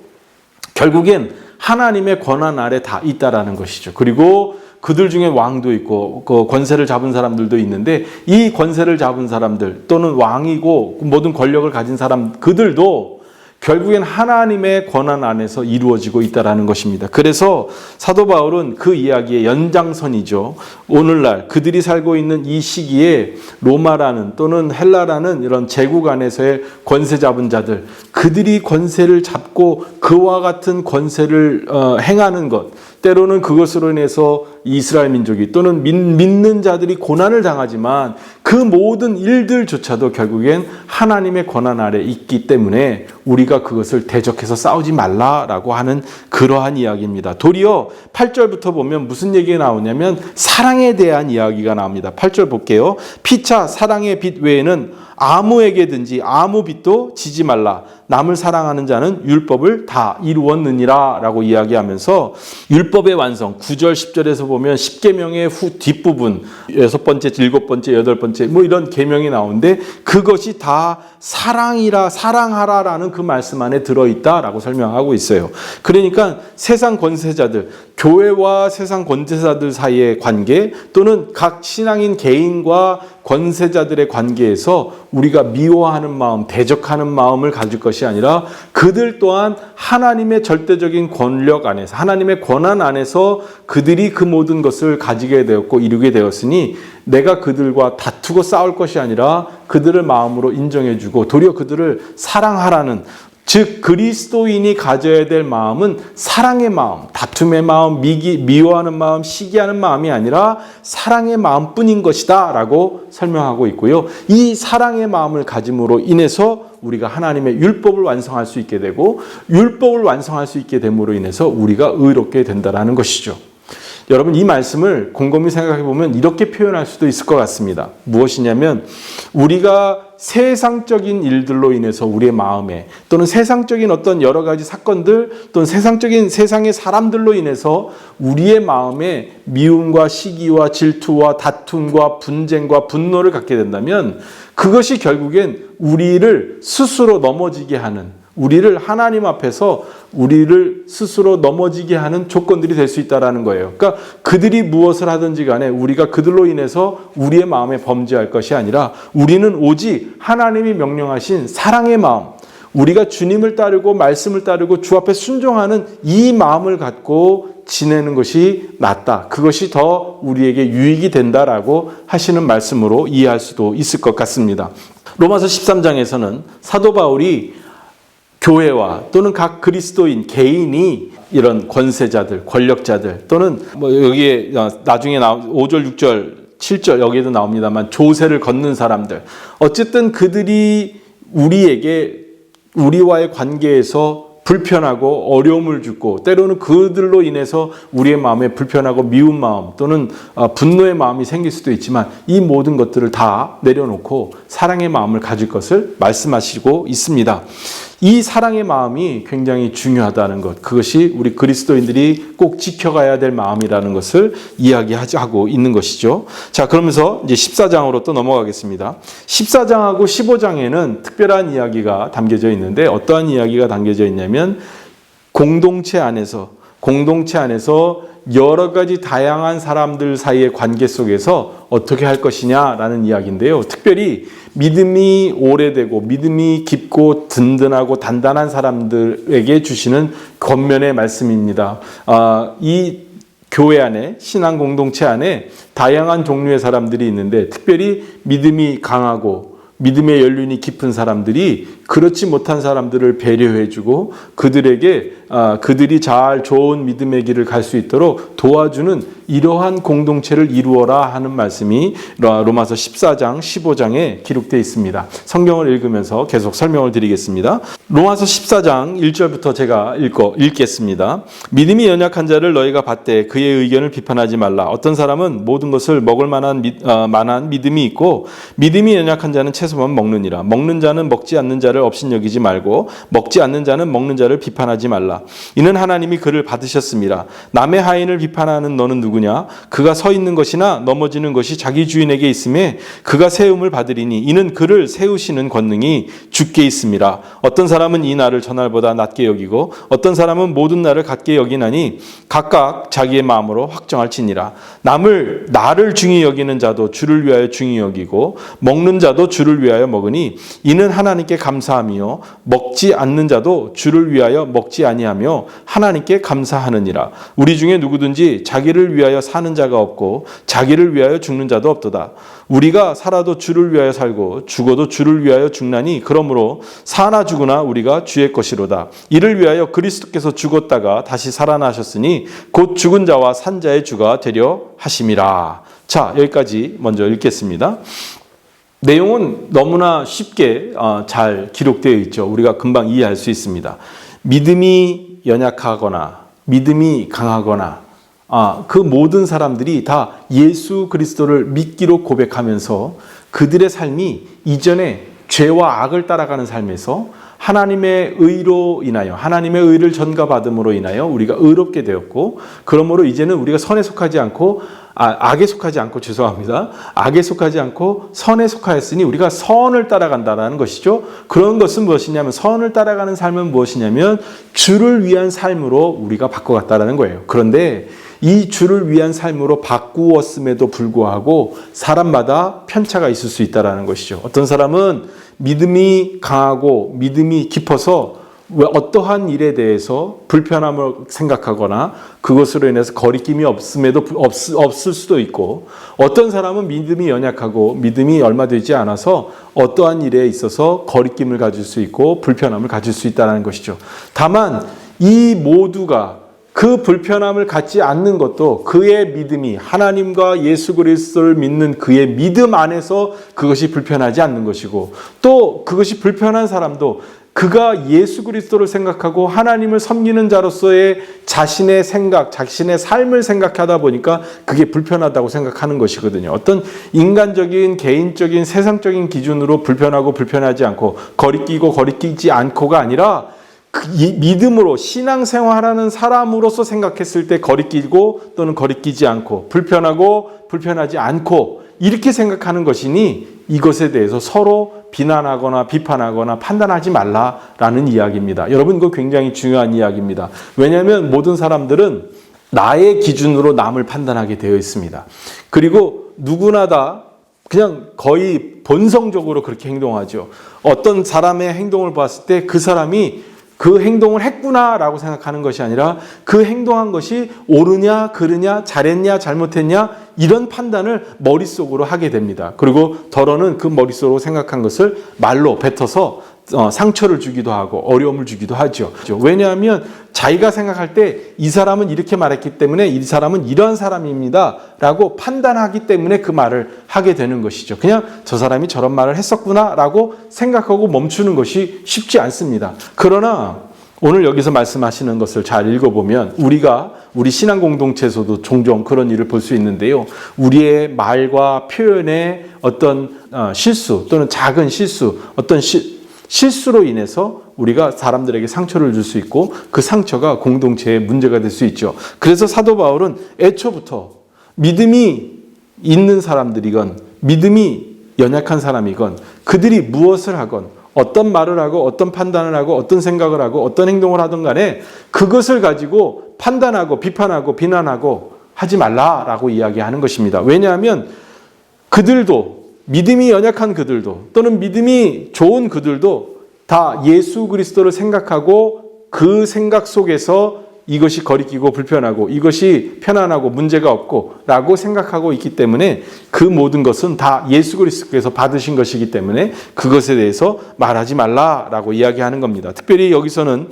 [SPEAKER 1] 결국엔 하나님의 권한 아래 다 있다라는 것이죠. 그리고 그들 중에 왕도 있고 그 권세를 잡은 사람들도 있는데 이 권세를 잡은 사람들 또는 왕이고 모든 권력을 가진 사람 그들도 결국엔 하나님의 권한 안에서 이루어지고 있다는 것입니다. 그래서 사도 바울은 그 이야기의 연장선이죠. 오늘날 그들이 살고 있는 이 시기에 로마라는 또는 헬라라는 이런 제국 안에서의 권세 잡은 자들, 그들이 권세를 잡고 그와 같은 권세를 행하는 것, 때로는 그것으로 인해서 이스라엘 민족이 또는 믿는 자들이 고난을 당하지만 그 모든 일들조차도 결국엔 하나님의 권한 아래 있기 때문에 우리가 그것을 대적해서 싸우지 말라라고 하는 그러한 이야기입니다. 도리어 8절부터 보면 무슨 얘기가 나오냐면 사랑에 대한 이야기가 나옵니다. 8절 볼게요. 피차 사랑의 빛 외에는 아무에게든지 아무 빛도 지지 말라. 남을 사랑하는 자는 율법을 다 이루었느니라 라고 이야기하면서 율법의 완성 9절 10절에서 보면 10계명의 뒷부분 6번째, 7번째, 8번째 뭐 이런 계명이 나오는데 그것이 다 사랑이라 사랑하라라는 그 말씀 안에 들어있다라고 설명하고 있어요. 그러니까 세상 권세자들, 교회와 세상 권세자들 사이의 관계 또는 각 신앙인 개인과 권세자들의 관계에서 우리가 미워하는 마음, 대적하는 마음을 가질 것이 아니라 그들 또한 하나님의 절대적인 권력 안에서, 하나님의 권한 안에서 그들이 그 모든 것을 가지게 되었고 이루게 되었으니 내가 그들과 다투고 싸울 것이 아니라 그들을 마음으로 인정해주고 도리어 그들을 사랑하라는, 즉 그리스도인이 가져야 될 마음은 사랑의 마음, 다툼의 마음, 미워하는 마음, 시기하는 마음이 아니라 사랑의 마음뿐인 것이다 라고 설명하고 있고요. 이 사랑의 마음을 가짐으로 인해서 우리가 하나님의 율법을 완성할 수 있게 되고, 율법을 완성할 수 있게 됨으로 인해서 우리가 의롭게 된다라는 것이죠. 여러분, 이 말씀을 곰곰이 생각해 보면 이렇게 표현할 수도 있을 것 같습니다. 무엇이냐면 우리가 세상적인 일들로 인해서 우리의 마음에, 또는 세상적인 어떤 여러 가지 사건들, 또는 세상적인 세상의 사람들로 인해서 우리의 마음에 미움과 시기와 질투와 다툼과 분쟁과 분노를 갖게 된다면 그것이 결국엔 우리를 스스로 넘어지게 하는, 우리를 하나님 앞에서 우리를 스스로 넘어지게 하는 조건들이 될 수 있다는 거예요. 그러니까 그들이 무엇을 하든지 간에 우리가 그들로 인해서 우리의 마음에 범죄할 것이 아니라 우리는 오직 하나님이 명령하신 사랑의 마음, 우리가 주님을 따르고 말씀을 따르고 주 앞에 순종하는 이 마음을 갖고 지내는 것이 낫다. 그것이 더 우리에게 유익이 된다라고 하시는 말씀으로 이해할 수도 있을 것 같습니다. 로마서 13장에서는 사도 바울이 교회와 또는 각 그리스도인 개인이 이런 권세자들, 권력자들, 또는 뭐 여기에 나중에 5절, 6절, 7절 여기에도 나옵니다만 조세를 걷는 사람들, 어쨌든 그들이 우리와의 관계에서 불편하고 어려움을 주고 때로는 그들로 인해서 우리의 마음에 불편하고 미운 마음 또는 분노의 마음이 생길 수도 있지만 이 모든 것들을 다 내려놓고 사랑의 마음을 가질 것을 말씀하시고 있습니다. 이 사랑의 마음이 굉장히 중요하다는 것, 그것이 우리 그리스도인들이 꼭 지켜가야 될 마음이라는 것을 이야기하고 있는 것이죠. 자, 그러면서 이제 14장으로 또 넘어가겠습니다. 14장하고 15장에는 특별한 이야기가 담겨져 있는데 어떠한 이야기가 담겨져 있냐면 공동체 안에서 여러 가지 다양한 사람들 사이의 관계 속에서 어떻게 할 것이냐라는 이야기인데요. 특별히 믿음이 오래되고 믿음이 깊고 든든하고 단단한 사람들에게 주시는 권면의 말씀입니다. 이 교회 안에, 신앙 공동체 안에 다양한 종류의 사람들이 있는데 특별히 믿음이 강하고 믿음의 연륜이 깊은 사람들이 그렇지 못한 사람들을 배려해주고 그들에게 그들이 잘 좋은 믿음의 길을 갈 수 있도록 도와주는 이러한 공동체를 이루어라 하는 말씀이 로마서 14장, 15장에 기록되어 있습니다. 성경을 읽으면서 계속 설명을 드리겠습니다. 로마서 14장 1절부터 제가 읽겠습니다. 믿음이 연약한 자를 너희가 받되 그의 의견을 비판하지 말라. 어떤 사람은 모든 것을 먹을 만한 믿음이 있고 믿음이 연약한 자는 채소만 먹느니라. 먹는 자는 먹지 않는 자를 업신여기지 말고 먹지 않는 자는 먹는 자를 비판하지 말라. 이는 하나님이 그를 받으셨습니다. 남의 하인을 비판하는 너는 누구냐? 그가 서 있는 것이나 넘어지는 것이 자기 주인에게 있음에 그가 세움을 받으리니 이는 그를 세우시는 권능이 주께 있습니다. 어떤 사람은 이 날을 저날보다 낮게 여기고 어떤 사람은 모든 날을 같게 여기나니 각각 자기의 마음으로 확정할지니라. 나를 중히 여기는 자도 주를 위하여 중히 여기고 먹는 자도 주를 위하여 먹으니 이는 하나님께 감사함이요 먹지 않는 자도 주를 위하여 먹지 아니하며 하나님께 감사하느니라. 우리 중에 누구든지 자기를 위하여 사는 자가 없고 자기를 위하여 죽는 자도 없도다. 우리가 살아도 주를 위하여 살고 죽어도 주를 위하여 죽나니 그러므로 사나 죽으나 우리가 주의 것이로다. 이를 위하여 그리스도께서 죽었다가 다시 살아나셨으니 곧 죽은 자와 산 자의 주가 되려 하심이라. 자, 여기까지 먼저 읽겠습니다. 내용은 너무나 쉽게 잘 기록되어 있죠. 우리가 금방 이해할 수 있습니다. 믿음이 연약하거나 믿음이 강하거나 그 모든 사람들이 다 예수 그리스도를 믿기로 고백하면서 그들의 삶이 이전에 죄와 악을 따라가는 삶에서 하나님의 의로 인하여 하나님의 의를 전가받음으로 인하여 우리가 의롭게 되었고 그러므로 이제는 우리가 선에 속하지 않고 악에 속하지 않고 죄송합니다. 악에 속하지 않고 선에 속하였으니 우리가 선을 따라간다라는 것이죠. 그런 것은 무엇이냐면 선을 따라가는 삶은 무엇이냐면 주를 위한 삶으로 우리가 바꿔갔다라는 거예요. 그런데 이 주를 위한 삶으로 바꾸었음에도 불구하고 사람마다 편차가 있을 수 있다는 것이죠. 어떤 사람은 믿음이 강하고 믿음이 깊어서 어떠한 일에 대해서 불편함을 생각하거나 그것으로 인해서 거리낌이 없을 수도 있고, 어떤 사람은 믿음이 연약하고 믿음이 얼마 되지 않아서 어떠한 일에 있어서 거리낌을 가질 수 있고 불편함을 가질 수 있다는 것이죠. 다만 이 모두가 그 불편함을 갖지 않는 것도 그의 믿음이 하나님과 예수 그리스도를 믿는 그의 믿음 안에서 그것이 불편하지 않는 것이고, 또 그것이 불편한 사람도 그가 예수 그리스도를 생각하고 하나님을 섬기는 자로서의 자신의 생각, 자신의 삶을 생각하다 보니까 그게 불편하다고 생각하는 것이거든요. 어떤 인간적인, 개인적인, 세상적인 기준으로 불편하고 불편하지 않고 거리끼고 거리끼지 않고가 아니라 이 믿음으로 신앙생활하는 사람으로서 생각했을 때 거리끼고 또는 거리끼지 않고 불편하고 불편하지 않고 이렇게 생각하는 것이니 이것에 대해서 서로 비난하거나 비판하거나 판단하지 말라라는 이야기입니다. 여러분, 이거 굉장히 중요한 이야기입니다. 왜냐하면 모든 사람들은 나의 기준으로 남을 판단하게 되어 있습니다. 그리고 누구나 다 그냥 거의 본성적으로 그렇게 행동하죠. 어떤 사람의 행동을 봤을 때 그 사람이 그 행동을 했구나라고 생각하는 것이 아니라 그 행동한 것이 옳으냐, 그르냐, 잘했냐, 잘못했냐 이런 판단을 머릿속으로 하게 됩니다. 그리고 더러는 그 머릿속으로 생각한 것을 말로 뱉어서 상처를 주기도 하고 어려움을 주기도 하죠. 왜냐하면 자기가 생각할 때 이 사람은 이렇게 말했기 때문에 이 사람은 이런 사람입니다 라고 판단하기 때문에 그 말을 하게 되는 것이죠. 그냥 저 사람이 저런 말을 했었구나 라고 생각하고 멈추는 것이 쉽지 않습니다. 그러나 오늘 여기서 말씀하시는 것을 잘 읽어보면 우리 신앙 공동체에서도 종종 그런 일을 볼 수 있는데요. 우리의 말과 표현의 어떤 실수 또는 작은 실수, 어떤 실수로 인해서 우리가 사람들에게 상처를 줄 수 있고 그 상처가 공동체에 문제가 될 수 있죠. 그래서 사도 바울은 애초부터 믿음이 있는 사람들이건 믿음이 연약한 사람이건 그들이 무엇을 하건 어떤 말을 하고 어떤 판단을 하고 어떤 생각을 하고 어떤 행동을 하든 간에 그것을 가지고 판단하고 비판하고 비난하고 하지 말라라고 이야기하는 것입니다. 왜냐하면 그들도 믿음이 연약한 그들도 또는 믿음이 좋은 그들도 다 예수 그리스도를 생각하고 그 생각 속에서 이것이 거리끼고 불편하고 이것이 편안하고 문제가 없고 라고 생각하고 있기 때문에 그 모든 것은 다 예수 그리스도께서 받으신 것이기 때문에 그것에 대해서 말하지 말라라고 이야기하는 겁니다. 특별히 여기서는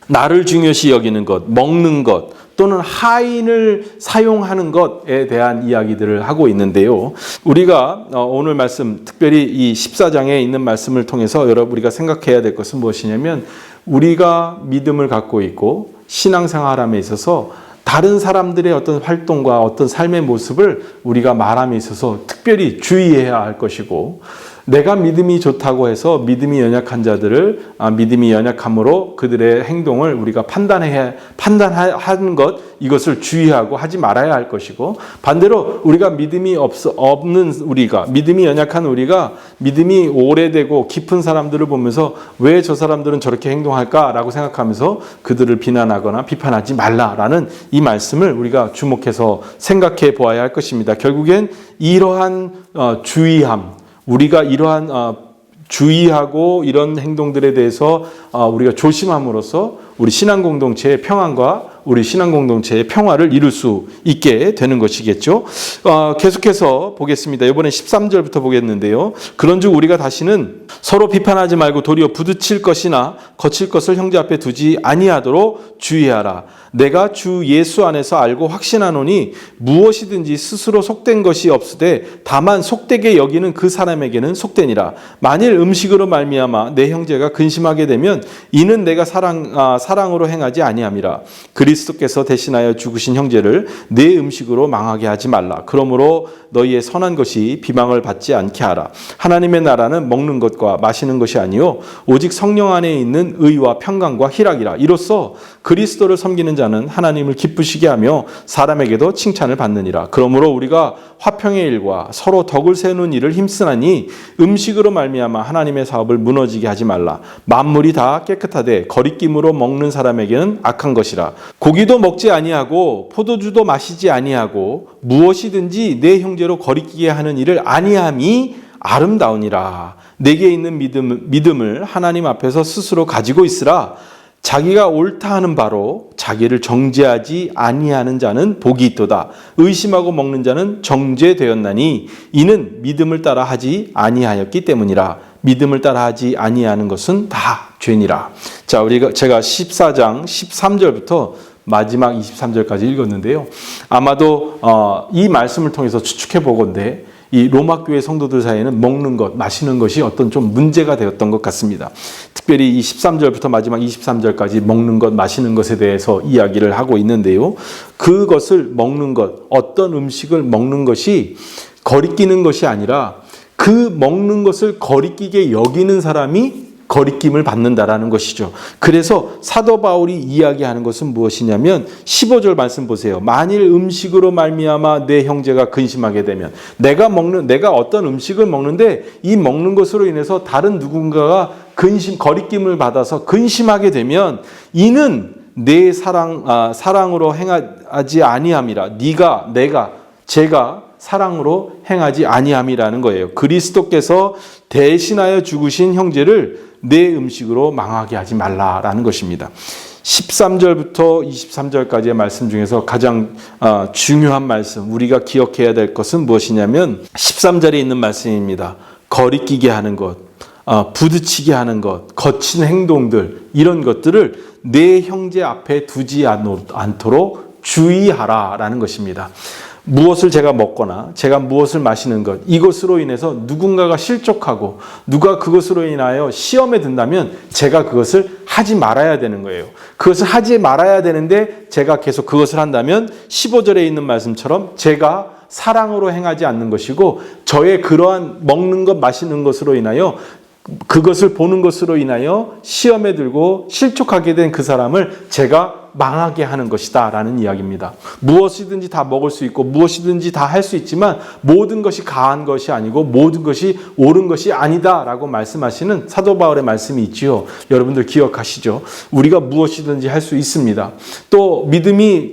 [SPEAKER 1] 나를 중요시 여기는 것, 먹는 것 또는 하인을 사용하는 것에 대한 이야기들을 하고 있는데요. 우리가 오늘 말씀, 특별히 이 14장에 있는 말씀을 통해서 우리가 생각해야 될 것은 무엇이냐면 우리가 믿음을 갖고 있고 신앙생활함에 있어서 다른 사람들의 어떤 활동과 어떤 삶의 모습을 우리가 말함에 있어서 특별히 주의해야 할 것이고, 내가 믿음이 좋다고 해서 믿음이 연약한 자들을 믿음이 연약함으로 그들의 행동을 우리가 판단하는 것, 이것을 주의하고 하지 말아야 할 것이고, 반대로 우리가 믿음이 없는 우리가, 믿음이 연약한 우리가 믿음이 오래되고 깊은 사람들을 보면서 왜 저 사람들은 저렇게 행동할까라고 생각하면서 그들을 비난하거나 비판하지 말라라는 이 말씀을 우리가 주목해서 생각해 보아야 할 것입니다. 결국엔 이러한 주의함, 우리가 이러한 주의하고 이런 행동들에 대해서 우리가 조심함으로써 우리 신앙 공동체의 평안과 우리 신앙 공동체의 평화를 이룰 수 있게 되는 것이겠죠. 계속해서 보겠습니다. 이번에 13절부터 보겠는데요. 그런즉 우리가 다시는 서로 비판하지 말고 도리어 부딪힐 것이나 거칠 것을 형제 앞에 두지 아니하도록 주의하라. 내가 주 예수 안에서 알고 확신하노니 무엇이든지 스스로 속된 것이 없으되 다만 속되게 여기는 그 사람에게는 속되니라. 만일 음식으로 말미암아 내 형제가 근심하게 되면 이는 내가 사랑으로 행하지 아니함이라. 그리스도의 그리스도께서 대신하여 죽으신 형제를 내 음식으로 망하게 하지 말라. 그러므로 너희의 선한 것이 비방을 받지 않게 하라. 하나님의 나라는 먹는 것과 마시는 것이 아니요 오직 성령 안에 있는 의와 평강과 희락이라. 이로써 그리스도를 섬기는 자는 하나님을 기쁘시게 하며 사람에게도 칭찬을 받느니라. 그러므로 우리가 화평의 일과 서로 덕을 세우는 일을 힘쓰나니 음식으로 말미암아 하나님의 사업을 무너지게 하지 말라. 만물이 다 깨끗하되 거리낌으로 먹는 사람에게는 악한 것이라. 고기도 먹지 아니하고 포도주도 마시지 아니하고 무엇이든지 내 형제로 거리끼게 하는 일을 아니함이 아름다우니라. 내게 있는 믿음을 하나님 앞에서 스스로 가지고 있으라. 자기가 옳다 하는 바로 자기를 정죄하지 아니하는 자는 복이 있도다. 의심하고 먹는 자는 정죄되었나니 이는 믿음을 따라 하지 아니하였기 때문이라. 믿음을 따라 하지 아니하는 것은 다 죄니라. 자, 제가 14장 13절부터 마지막 23절까지 읽었는데요. 아마도 이 말씀을 통해서 추측해 보건대 이 로마 교회 성도들 사이에는 먹는 것, 마시는 것이 어떤 좀 문제가 되었던 것 같습니다. 특별히 이 13절부터 마지막 23절까지 먹는 것, 마시는 것에 대해서 이야기를 하고 있는데요. 그것을 먹는 것, 어떤 음식을 먹는 것이 거리끼는 것이 아니라 그 먹는 것을 거리끼게 여기는 사람이 거리낌을 받는다라는 것이죠. 그래서 사도 바울이 이야기하는 것은 무엇이냐면 15절 말씀 보세요. 만일 음식으로 말미암아 내 형제가 근심하게 되면 내가 어떤 음식을 먹는데 이 먹는 것으로 인해서 다른 누군가가 거리낌을 받아서 근심하게 되면 이는 내 사랑으로 행하지 아니함이라. 제가 사랑으로 행하지 아니함이라는 거예요. 그리스도께서 대신하여 죽으신 형제를 내 음식으로 망하게 하지 말라라는 것입니다. 13절부터 23절까지의 말씀 중에서 가장 중요한 말씀, 우리가 기억해야 될 것은 무엇이냐면 13절에 있는 말씀입니다. 거리끼게 하는 것, 부딪히게 하는 것, 거친 행동들, 이런 것들을 내 형제 앞에 두지 않도록 주의하라라는 것입니다. 무엇을 제가 먹거나 제가 무엇을 마시는 것, 이것으로 인해서 누군가가 실족하고 누가 그것으로 인하여 시험에 든다면 제가 그것을 하지 말아야 되는 거예요. 그것을 하지 말아야 되는데 제가 계속 그것을 한다면 15절에 있는 말씀처럼 제가 사랑으로 행하지 않는 것이고 저의 그러한 먹는 것, 마시는 것으로 인하여 그것을 보는 것으로 인하여 시험에 들고 실족하게 된 그 사람을 제가 망하게 하는 것이다 라는 이야기입니다. 무엇이든지 다 먹을 수 있고 무엇이든지 다 할 수 있지만 모든 것이 가한 것이 아니고 모든 것이 옳은 것이 아니다 라고 말씀하시는 사도 바울의 말씀이 있지요. 여러분들 기억하시죠? 우리가 무엇이든지 할 수 있습니다. 또 믿음이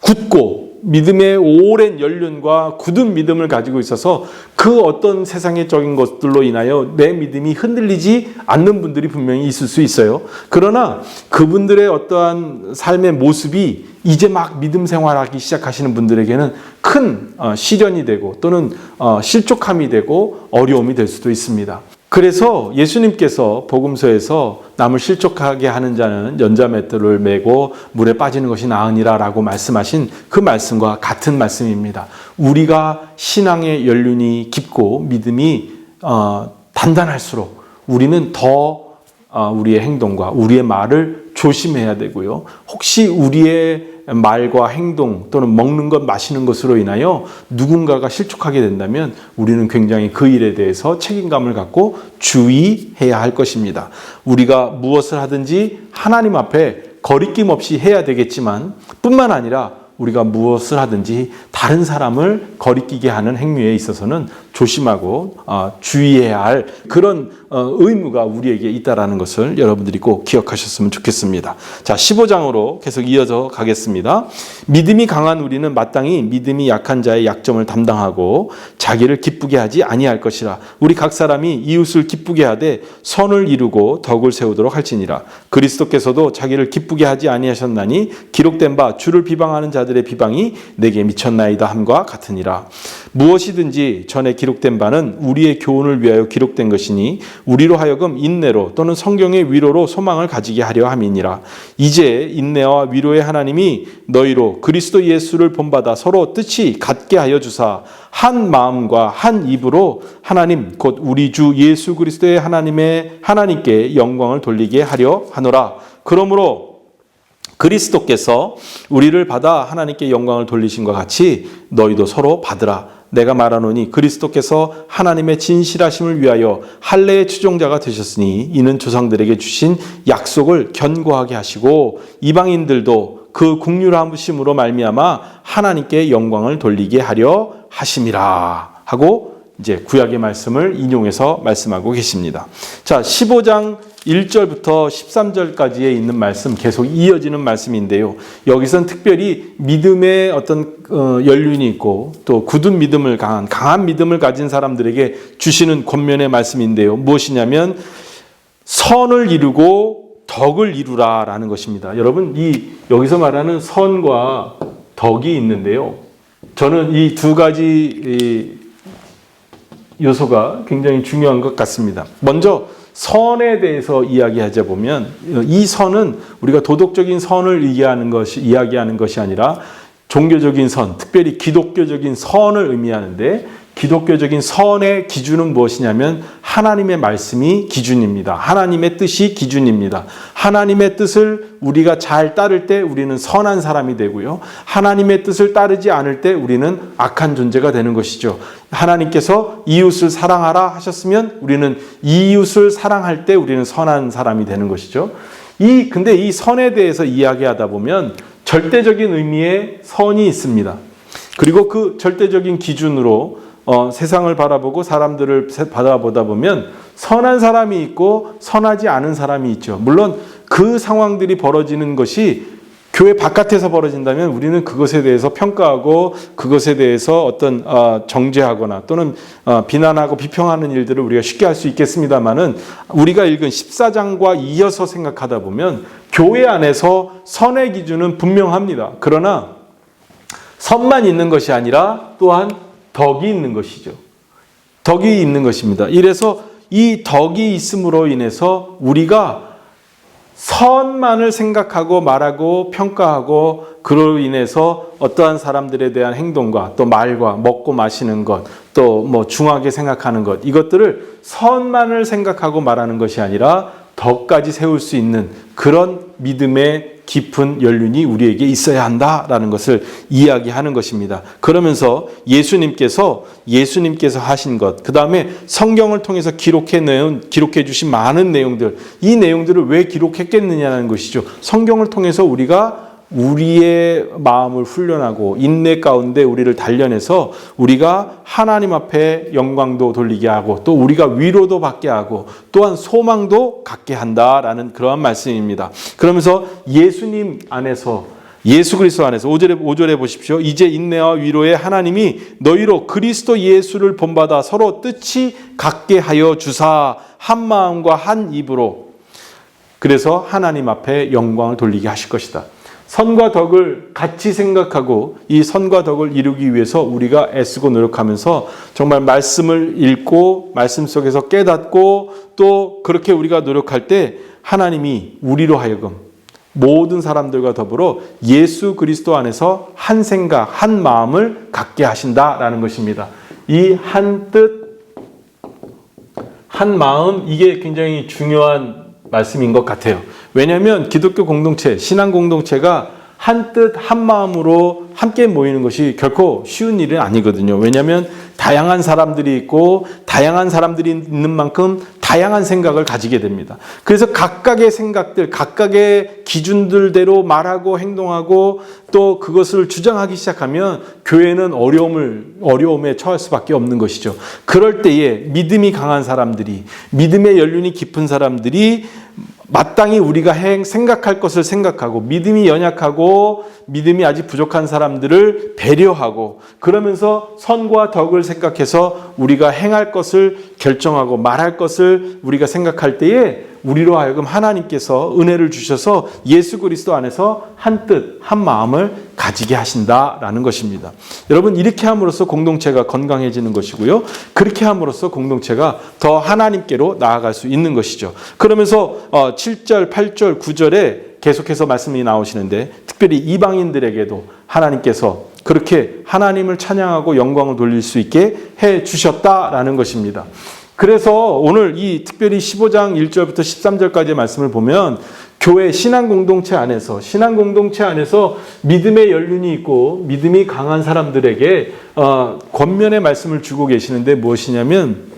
[SPEAKER 1] 굳고 믿음의 오랜 연륜과 굳은 믿음을 가지고 있어서 그 어떤 세상적인 것들로 인하여 내 믿음이 흔들리지 않는 분들이 분명히 있을 수 있어요. 그러나 그분들의 어떠한 삶의 모습이 이제 막 믿음 생활하기 시작하시는 분들에게는 큰 시련이 되고 또는 실족함이 되고 어려움이 될 수도 있습니다. 그래서 예수님께서 복음서에서 남을 실족하게 하는 자는 연자맷돌을 메고 물에 빠지는 것이 나으니라 라고 말씀하신 그 말씀과 같은 말씀입니다. 우리가 신앙의 연륜이 깊고 믿음이 단단할수록 우리는 더 우리의 행동과 우리의 말을 조심해야 되고요. 혹시 우리의 말과 행동 또는 먹는 것, 마시는 것으로 인하여 누군가가 실족하게 된다면 우리는 굉장히 그 일에 대해서 책임감을 갖고 주의해야 할 것입니다. 우리가 무엇을 하든지 하나님 앞에 거리낌 없이 해야 되겠지만 뿐만 아니라 우리가 무엇을 하든지 다른 사람을 거리끼게 하는 행위에 있어서는 조심하고 주의해야 할 그런 의무가 우리에게 있다는 것을 여러분들이 꼭 기억하셨으면 좋겠습니다. 자, 15장으로 계속 이어져 가겠습니다. 믿음이 강한 우리는 마땅히 믿음이 약한 자의 약점을 담당하고 자기를 기쁘게 하지 아니할 것이라. 우리 각 사람이 이웃을 기쁘게 하되 선을 이루고 덕을 세우도록 할지니라. 그리스도께서도 자기를 기쁘게 하지 아니하셨나니 기록된 바 주를 비방하는 자들의 비방이 내게 미쳤나이다 함과 같으니라. 무엇이든지 전에 기록된 바는 우리의 교훈을 위하여 기록된 것이니 우리로 하여금 인내로 또는 성경의 위로로 소망을 가지게 하려 함이니라. 이제 인내와 위로의 하나님이 너희로 그리스도 예수를 본받아 서로 뜻이 같게 하여 주사 한 마음과 한 입으로 하나님 곧 우리 주 예수 그리스도의 하나님께 영광을 돌리게 하려 하노라. 그러므로 그리스도께서 우리를 받아 하나님께 영광을 돌리심과 같이 너희도 서로 받으라. 내가 말하노니 그리스도께서 하나님의 진실하심을 위하여 할례의 추종자가 되셨으니 이는 조상들에게 주신 약속을 견고하게 하시고 이방인들도 그 긍휼하심으로 말미암아 하나님께 영광을 돌리게 하려 하심이라 하고 이제 구약의 말씀을 인용해서 말씀하고 계십니다. 자, 15장 1절부터 13절까지에 있는 말씀 계속 이어지는 말씀인데요. 여기선 특별히 믿음의 어떤 연륜이 있고 또 굳은 믿음을 강한 믿음을 가진 사람들에게 주시는 권면의 말씀인데요. 무엇이냐면 선을 이루고 덕을 이루라라는 것입니다. 여러분, 여기서 말하는 선과 덕이 있는데요. 저는 이 두 가지 요소가 굉장히 중요한 것 같습니다. 먼저 선에 대해서 이야기하자 보면 이 선은 우리가 도덕적인 선을 이야기하는 것이 아니라 종교적인 선, 특별히 기독교적인 선을 의미하는데 기독교적인 선의 기준은 무엇이냐면 하나님의 말씀이 기준입니다. 하나님의 뜻이 기준입니다. 하나님의 뜻을 우리가 잘 따를 때 우리는 선한 사람이 되고요. 하나님의 뜻을 따르지 않을 때 우리는 악한 존재가 되는 것이죠. 하나님께서 이웃을 사랑하라 하셨으면 우리는 이웃을 사랑할 때 우리는 선한 사람이 되는 것이죠. 근데 이 선에 대해서 이야기하다 보면 절대적인 의미의 선이 있습니다. 그리고 그 절대적인 기준으로 세상을 바라보고 사람들을 바라보다 보면 선한 사람이 있고 선하지 않은 사람이 있죠. 물론 그 상황들이 벌어지는 것이 교회 바깥에서 벌어진다면 우리는 그것에 대해서 평가하고 그것에 대해서 어떤 정죄하거나 또는 비난하고 비평하는 일들을 우리가 쉽게 할 수 있겠습니다만은 우리가 읽은 14장과 이어서 생각하다 보면 교회 안에서 선의 기준은 분명합니다. 그러나 선만 있는 것이 아니라 또한 덕이 있는 것이죠. 덕이 있는 것입니다. 이래서 이 덕이 있음으로 인해서 우리가 선만을 생각하고 말하고 평가하고 그로 인해서 어떠한 사람들에 대한 행동과 또 말과 먹고 마시는 것, 또 뭐 중하게 생각하는 것, 이것들을 선만을 생각하고 말하는 것이 아니라 덕까지 세울 수 있는 그런 믿음의 깊은 연륜이 우리에게 있어야 한다라는 것을 이야기하는 것입니다. 그러면서 예수님께서 하신 것, 그 다음에 성경을 통해서 기록해 주신 많은 내용들, 이 내용들을 왜 기록했겠느냐는 것이죠. 성경을 통해서 우리의 마음을 훈련하고 인내 가운데 우리를 단련해서 우리가 하나님 앞에 영광도 돌리게 하고 또 우리가 위로도 받게 하고 또한 소망도 갖게 한다라는 그러한 말씀입니다. 그러면서 예수님 안에서 예수 그리스도 안에서 5절에 보십시오. 이제 인내와 위로의 하나님이 너희로 그리스도 예수를 본받아 서로 뜻이 같게 하여 주사 한 마음과 한 입으로 그래서 하나님 앞에 영광을 돌리게 하실 것이다. 선과 덕을 같이 생각하고 이 선과 덕을 이루기 위해서 우리가 애쓰고 노력하면서 정말 말씀을 읽고 말씀 속에서 깨닫고 또 그렇게 우리가 노력할 때 하나님이 우리로 하여금 모든 사람들과 더불어 예수 그리스도 안에서 한 생각, 한 마음을 갖게 하신다라는 것입니다. 이 한 뜻, 한 마음, 이게 굉장히 중요한 말씀인 것 같아요. 왜냐하면 기독교 공동체, 신앙 공동체가 한 뜻, 한 마음으로 함께 모이는 것이 결코 쉬운 일은 아니거든요. 왜냐하면 다양한 사람들이 있고 다양한 사람들이 있는 만큼 다양한 생각을 가지게 됩니다. 그래서 각각의 생각들, 각각의 기준들대로 말하고 행동하고 또 그것을 주장하기 시작하면 교회는 어려움에 처할 수밖에 없는 것이죠. 그럴 때에 믿음이 강한 사람들이, 믿음의 연륜이 깊은 사람들이 마땅히 우리가 생각할 것을 생각하고 믿음이 연약하고 믿음이 아직 부족한 사람들을 배려하고 그러면서 선과 덕을 생각해서 우리가 행할 것을 결정하고 말할 것을 우리가 생각할 때에 우리로 하여금 하나님께서 은혜를 주셔서 예수 그리스도 안에서 한 뜻, 한 마음을 가지게 하신다라는 것입니다. 여러분, 이렇게 함으로써 공동체가 건강해지는 것이고요. 그렇게 함으로써 공동체가 더 하나님께로 나아갈 수 있는 것이죠. 그러면서 7절, 8절, 9절에 계속해서 말씀이 나오시는데 특별히 이방인들에게도 하나님께서 그렇게 하나님을 찬양하고 영광을 돌릴 수 있게 해 주셨다라는 것입니다. 그래서 오늘 이 특별히 15장 1절부터 13절까지의 말씀을 보면 교회 신앙 공동체 안에서 믿음의 연륜이 있고 믿음이 강한 사람들에게 권면의 말씀을 주고 계시는데 무엇이냐면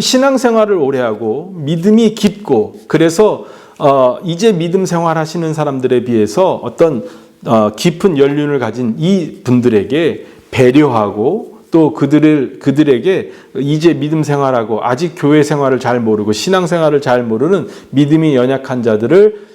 [SPEAKER 1] 신앙생활을 오래 하고 믿음이 깊고 그래서 이제 믿음 생활 하시는 사람들에 비해서 어떤 깊은 연륜을 가진 이 분들에게 배려하고 또 그들에게 이제 믿음 생활하고 아직 교회 생활을 잘 모르고 신앙 생활을 잘 모르는 믿음이 연약한 자들을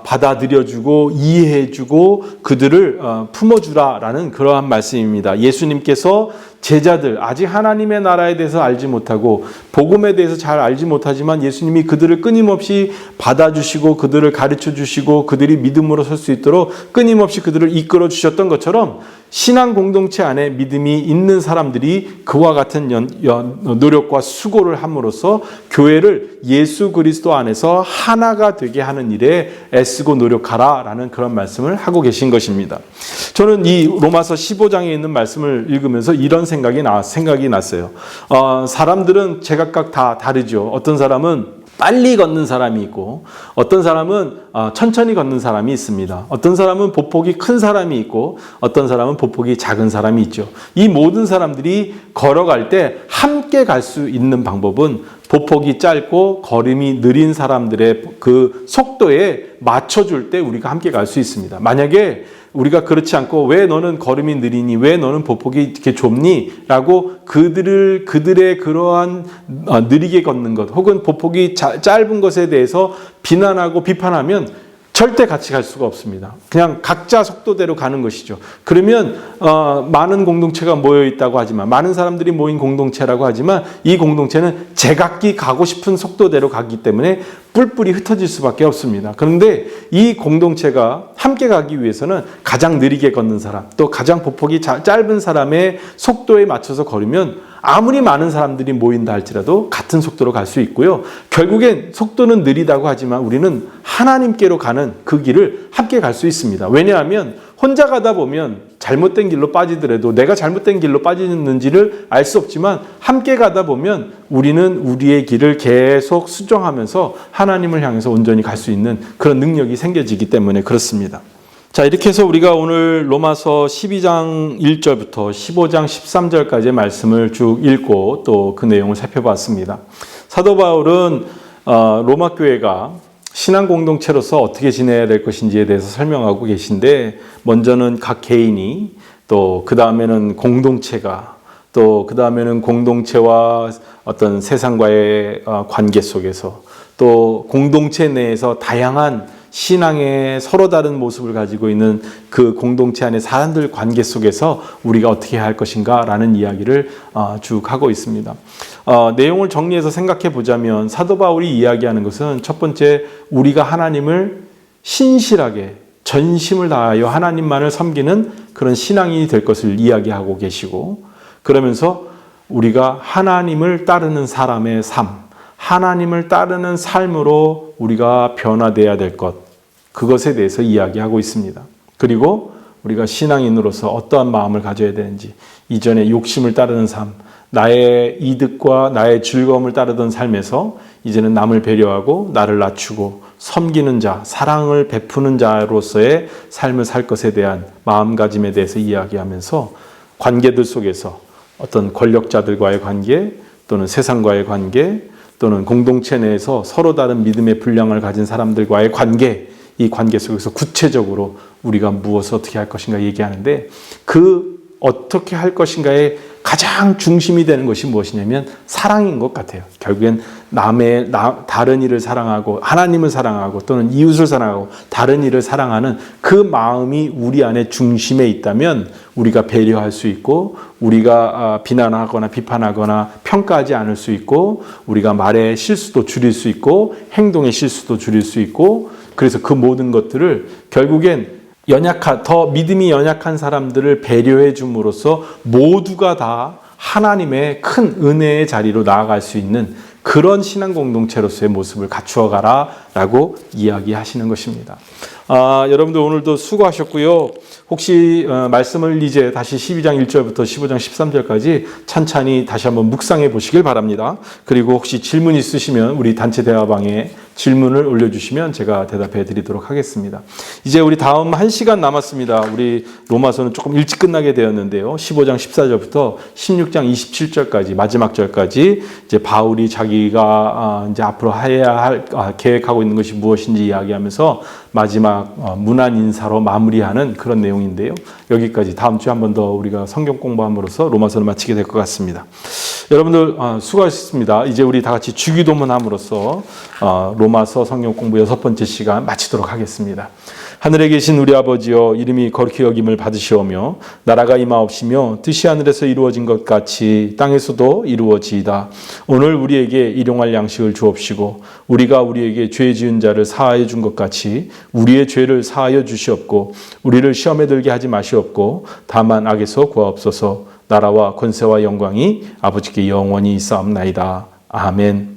[SPEAKER 1] 받아들여주고 이해해주고 그들을 품어주라라는 그러한 말씀입니다. 예수님께서 제자들 아직 하나님의 나라에 대해서 알지 못하고 복음에 대해서 잘 알지 못하지만 예수님이 그들을 끊임없이 받아주시고 그들을 가르쳐 주시고 그들이 믿음으로 설 수 있도록 끊임없이 그들을 이끌어 주셨던 것처럼 신앙 공동체 안에 믿음이 있는 사람들이 그와 같은 노력과 수고를 함으로써 교회를 예수 그리스도 안에서 하나가 되게 하는 일에 애쓰고 노력하라라는 그런 말씀을 하고 계신 것입니다. 저는 이 로마서 15장에 있는 말씀을 읽으면서 이런 생각이 났어요. 사람들은 제각각 다 다르죠. 어떤 사람은 빨리 걷는 사람이 있고 어떤 사람은 천천히 걷는 사람이 있습니다. 어떤 사람은 보폭이 큰 사람이 있고 어떤 사람은 보폭이 작은 사람이 있죠. 이 모든 사람들이 걸어갈 때 함께 갈 수 있는 방법은 보폭이 짧고 걸음이 느린 사람들의 그 속도에 맞춰줄 때 우리가 함께 갈 수 있습니다. 만약에 우리가 그렇지 않고 왜 너는 걸음이 느리니? 왜 너는 보폭이 이렇게 좁니? 라고 그들의 그러한 느리게 걷는 것 혹은 보폭이 짧은 것에 대해서 비난하고 비판하면 절대 같이 갈 수가 없습니다. 그냥 각자 속도대로 가는 것이죠. 그러면 많은 공동체가 모여 있다고 하지만 많은 사람들이 모인 공동체라고 하지만 이 공동체는 제각기 가고 싶은 속도대로 가기 때문에 뿔뿔이 흩어질 수밖에 없습니다. 그런데 이 공동체가 함께 가기 위해서는 가장 느리게 걷는 사람 또 가장 보폭이 짧은 사람의 속도에 맞춰서 걸으면 아무리 많은 사람들이 모인다 할지라도 같은 속도로 갈 수 있고요. 결국엔 속도는 느리다고 하지만 우리는 하나님께로 가는 그 길을 함께 갈 수 있습니다. 왜냐하면 혼자 가다 보면 잘못된 길로 빠지더라도 내가 잘못된 길로 빠지는지를 알 수 없지만 함께 가다 보면 우리는 우리의 길을 계속 수정하면서 하나님을 향해서 온전히 갈 수 있는 그런 능력이 생겨지기 때문에 그렇습니다. 자, 이렇게 해서 우리가 오늘 로마서 12장 1절부터 15장 13절까지의 말씀을 쭉 읽고 또 그 내용을 살펴봤습니다. 사도 바울은 로마 교회가 신앙 공동체로서 어떻게 지내야 될 것인지에 대해서 설명하고 계신데 먼저는 각 개인이 또 그 다음에는 공동체가 또 그 다음에는 공동체와 어떤 세상과의 관계 속에서 또 공동체 내에서 다양한 신앙의 서로 다른 모습을 가지고 있는 그 공동체 안의 사람들 관계 속에서 우리가 어떻게 해야 할 것인가 라는 이야기를 쭉 하고 있습니다. 내용을 정리해서 생각해 보자면 사도 바울이 이야기하는 것은 첫 번째 우리가 하나님을 신실하게 전심을 다하여 하나님만을 섬기는 그런 신앙인이 될 것을 이야기하고 계시고 그러면서 우리가 하나님을 따르는 사람의 삶 하나님을 따르는 삶으로 우리가 변화되어야 될 것, 그것에 대해서 이야기하고 있습니다. 그리고 우리가 신앙인으로서 어떠한 마음을 가져야 되는지, 이전에 욕심을 따르는 삶, 나의 이득과 나의 즐거움을 따르던 삶에서 이제는 남을 배려하고 나를 낮추고 섬기는 자, 사랑을 베푸는 자로서의 삶을 살 것에 대한 마음가짐에 대해서 이야기하면서 관계들 속에서 어떤 권력자들과의 관계 또는 세상과의 관계 또는 공동체 내에서 서로 다른 믿음의 분량을 가진 사람들과의 관계, 이 관계 속에서 구체적으로 우리가 무엇을 어떻게 할 것인가 얘기하는데 그 어떻게 할 것인가의 가장 중심이 되는 것이 무엇이냐면 사랑인 것 같아요. 결국엔 다른 이를 사랑하고 하나님을 사랑하고 또는 이웃을 사랑하고 다른 이를 사랑하는 그 마음이 우리 안에 중심에 있다면 우리가 배려할 수 있고 우리가 비난하거나 비판하거나 평가하지 않을 수 있고 우리가 말의 실수도 줄일 수 있고 행동의 실수도 줄일 수 있고 그래서 그 모든 것들을 결국엔 더 믿음이 연약한 사람들을 배려해 줌으로써 모두가 다 하나님의 큰 은혜의 자리로 나아갈 수 있는 그런 신앙 공동체로서의 모습을 갖추어 가라라고 이야기하시는 것입니다. 여러분들 오늘도 수고하셨고요. 혹시 말씀을 이제 다시 12장 1절부터 15장 13절까지 찬찬히 다시 한번 묵상해 보시길 바랍니다. 그리고 혹시 질문 있으시면 우리 단체 대화방에 질문을 올려주시면 제가 대답해 드리도록 하겠습니다. 이제 우리 다음 1시간 남았습니다. 우리 로마서는 조금 일찍 끝나게 되었는데요. 15장 14절부터 16장 27절까지 마지막 절까지 이제 바울이 자기가 이제 앞으로 해야 할 계획하고 있는 것이 무엇인지 이야기하면서 마지막 문안 인사로 마무리하는 그런 내용인데요. 여기까지 다음 주에 한 번 더 우리가 성경 공부함으로써 로마서를 마치게 될 것 같습니다. 여러분들 수고하셨습니다. 이제 우리 다 같이 주기도문 함으로써 로마서 성경 공부 6번째 시간 마치도록 하겠습니다. 하늘에 계신 우리 아버지여, 이름이 거룩히 여김을 받으시오며 나라가 임하옵시며 뜻이 하늘에서 이루어진 것 같이 땅에서도 이루어지이다. 오늘 우리에게 일용할 양식을 주옵시고 우리가 우리에게 죄 지은 자를 사하여 준 것 같이 우리의 죄를 사하여 주시옵고 우리를 시험에 들게 하지 마시옵고 다만 악에서 구하옵소서. 나라와 권세와 영광이 아버지께 영원히 있사옵나이다. 아멘.